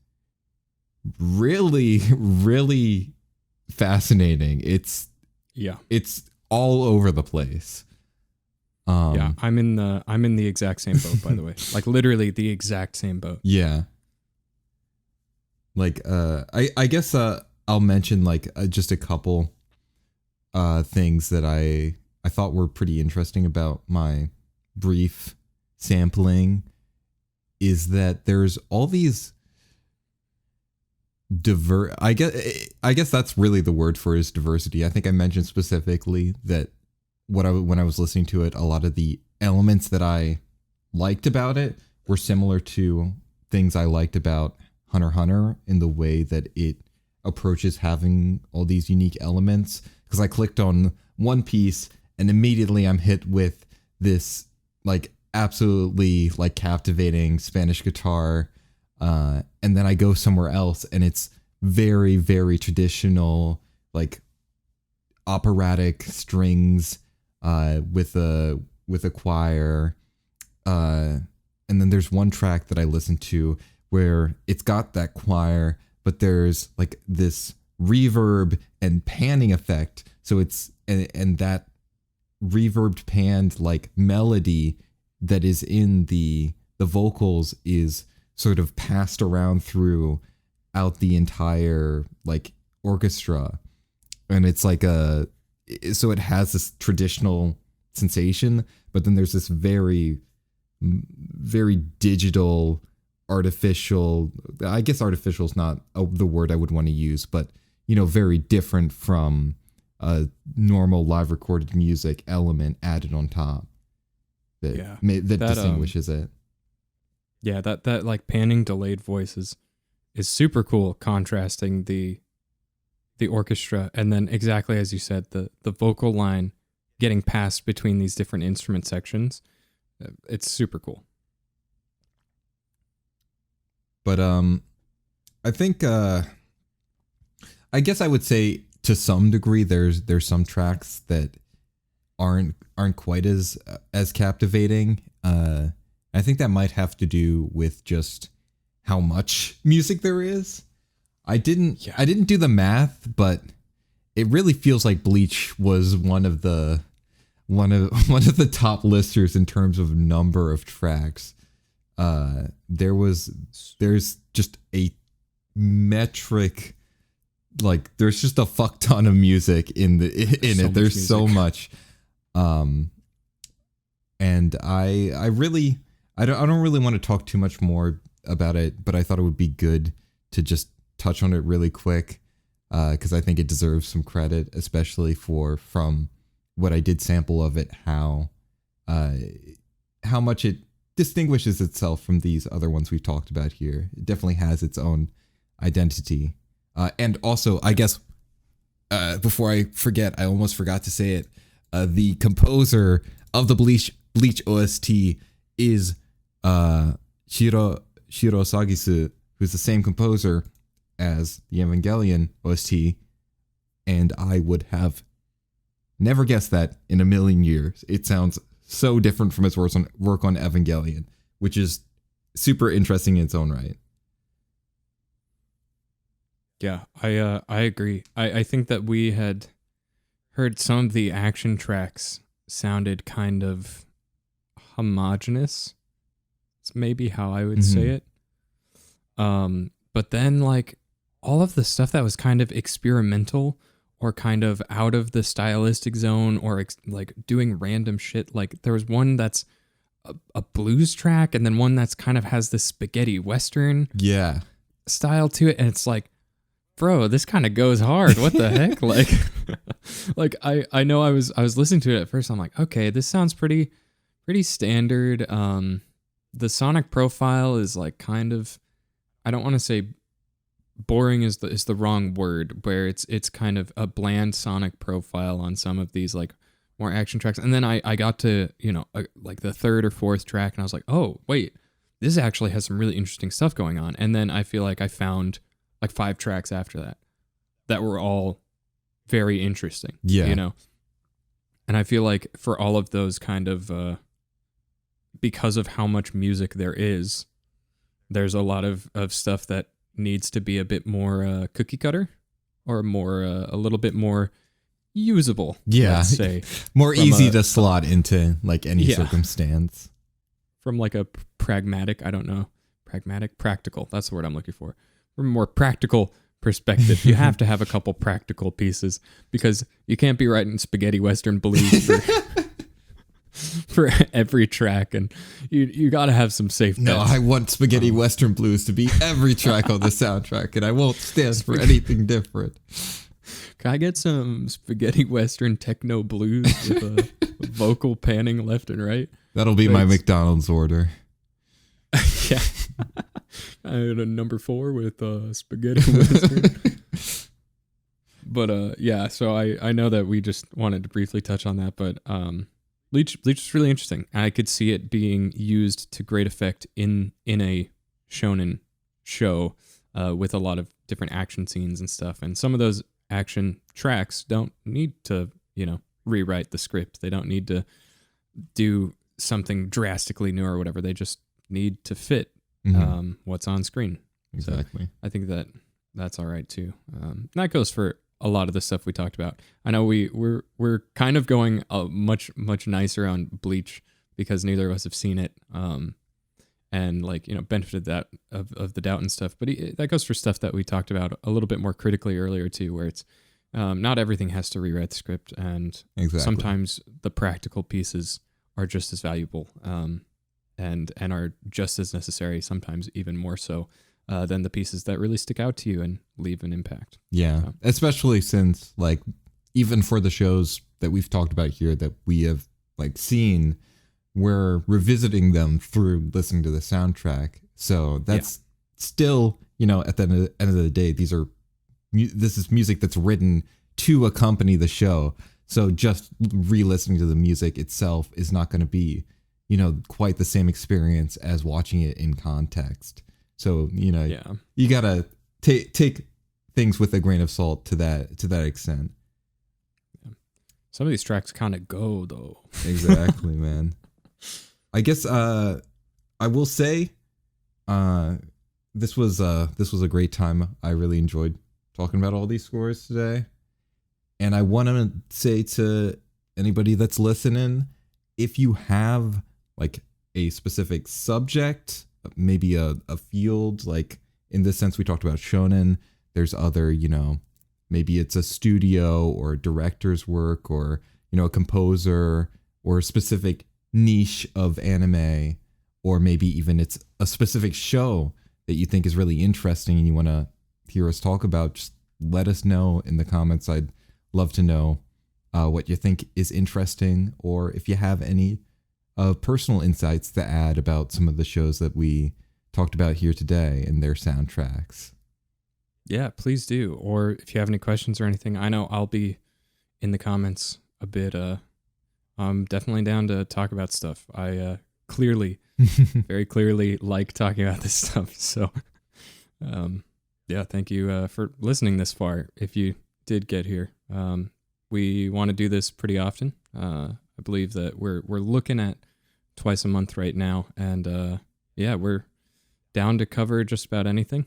really, really fascinating. It's all over the place. Yeah, I'm in the exact same boat, by the way. Like literally the exact same boat. Yeah. Like I guess I'll mention like just a couple things that I thought were pretty interesting about my brief sampling, is that there's all these I guess that's really the word for it, is diversity. I think I mentioned specifically that when I was listening to it, a lot of the elements that I liked about it were similar to things I liked about Hunter x Hunter, in the way that it approaches having all these unique elements. Because I clicked on one piece and immediately I'm hit with this like absolutely like captivating Spanish guitar, and then I go somewhere else and it's very, very traditional, like operatic strings with a choir, and then there's one track that I listened to where it's got that choir, but there's like this reverb and panning effect. So it's and that reverbed panned like melody that is in the vocals is sort of passed around throughout the entire like orchestra, and it's like so it has this traditional sensation, but then there's this very, very digital, artificial, I guess artificial is not the word I would want to use, but very different from a normal live recorded music element added on top that distinguishes it. Yeah, that like panning delayed voice is super cool, contrasting the orchestra, and then exactly as you said, the vocal line getting passed between these different instrument sections. It's super cool. But I think I guess I would say to some degree there's some tracks that aren't quite as captivating. I think that might have to do with just how much music there is. I didn't do the math, but it really feels like Bleach was one of the top listers in terms of number of tracks. There's just a metric, like there's just a fuck ton of music in it. There's so much. And I don't really want to talk too much more about it, but I thought it would be good to just touch on it really quick, because I think it deserves some credit, especially from what I did sample of it, how much it distinguishes itself from these other ones we've talked about here. It definitely has its own identity. And also, I guess, before I forget, I almost forgot to say it, the composer of the Bleach OST is Shiro Sagisu, who's the same composer as the Evangelion OST, and I would have never guessed that in a million years. It sounds so different from his work on Evangelion, which is super interesting in its own right. Yeah, I agree. I think that we had heard some of the action tracks sounded kind of homogenous. It's maybe how I would say it. But then like all of the stuff that was kind of experimental or kind of out of the stylistic zone or like doing random shit. Like there was one that's a blues track and then one that's kind of has this spaghetti western style to it. And it's like, bro, this kind of goes hard. What the heck? Like, like I know I was listening to it at first. I'm like, okay, this sounds pretty standard. The sonic profile is like kind of, I don't want to say boring is the wrong word, where it's kind of a bland sonic profile on some of these like more action tracks. And then I got to, like the third or fourth track and I was like, oh, wait, this actually has some really interesting stuff going on. And then I feel like I found like 5 tracks after that were all very interesting. Yeah. And I feel like for all of those kind of, because of how much music there is, there's a lot of stuff that needs to be a bit more cookie cutter or more a little bit more usable. Yeah, let's say more easy to slot into like any circumstance. From like a practical. That's the word I'm looking for. From a more practical perspective, you have to have a couple practical pieces because you can't be writing spaghetti western blues for every track, and you got to have some safe bets. No, I want spaghetti western blues to be every track on the soundtrack, and I won't stand for anything different. Can I get some spaghetti western techno blues with a vocal panning left and right? That'll be my McDonald's order. Yeah. I had a number 4 with spaghetti western. But yeah, so I know that we just wanted to briefly touch on that, but Bleach is really interesting. I could see it being used to great effect in a shonen show with a lot of different action scenes and stuff. And some of those action tracks don't need to, rewrite the script. They don't need to do something drastically new or whatever. They just need to fit what's on screen. Exactly. So I think that's all right too. That goes for a lot of the stuff we talked about. I know we're kind of going much nicer on Bleach because neither of us have seen it, and like benefited that of the doubt and stuff. But that goes for stuff that we talked about a little bit more critically earlier too, where it's not everything has to rewrite the script, and sometimes the practical pieces are just as valuable, and are just as necessary, sometimes even more so. Than the pieces that really stick out to you and leave an impact. Yeah, especially since like even for the shows that we've talked about here that we have like seen, we're revisiting them through listening to the soundtrack. So that's still, at the end of the day, this is music that's written to accompany the show. So just re-listening to the music itself is not going to be, quite the same experience as watching it in context. So, you got to take things with a grain of salt to that extent. Some of these tracks kind of go, though. Exactly, man. I guess I will say this was a great time. I really enjoyed talking about all these scores today. And I want to say to anybody that's listening, if you have like a specific subject, maybe a field, like in this sense we talked about shonen, there's other, maybe it's a studio or a director's work, or a composer, or a specific niche of anime, or maybe even it's a specific show that you think is really interesting and you want to hear us talk about, just let us know in the comments. I'd love to know what you think is interesting, or if you have any personal insights to add about some of the shows that we talked about here today and their soundtracks. Yeah, please do. Or if you have any questions or anything, I know I'll be in the comments a bit. I'm definitely down to talk about stuff. I very clearly like talking about this stuff. So, yeah, thank you for listening this far. If you did get here, we want to do this pretty often. I believe that we're looking at twice a month right now, and yeah, we're down to cover just about anything.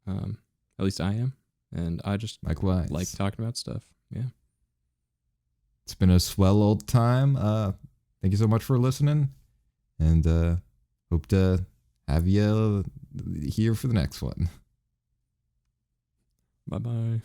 At least I am, and I just likewise like talking about stuff. Yeah, it's been a swell old time. Thank you so much for listening, and hope to have you here for the next one. Bye bye.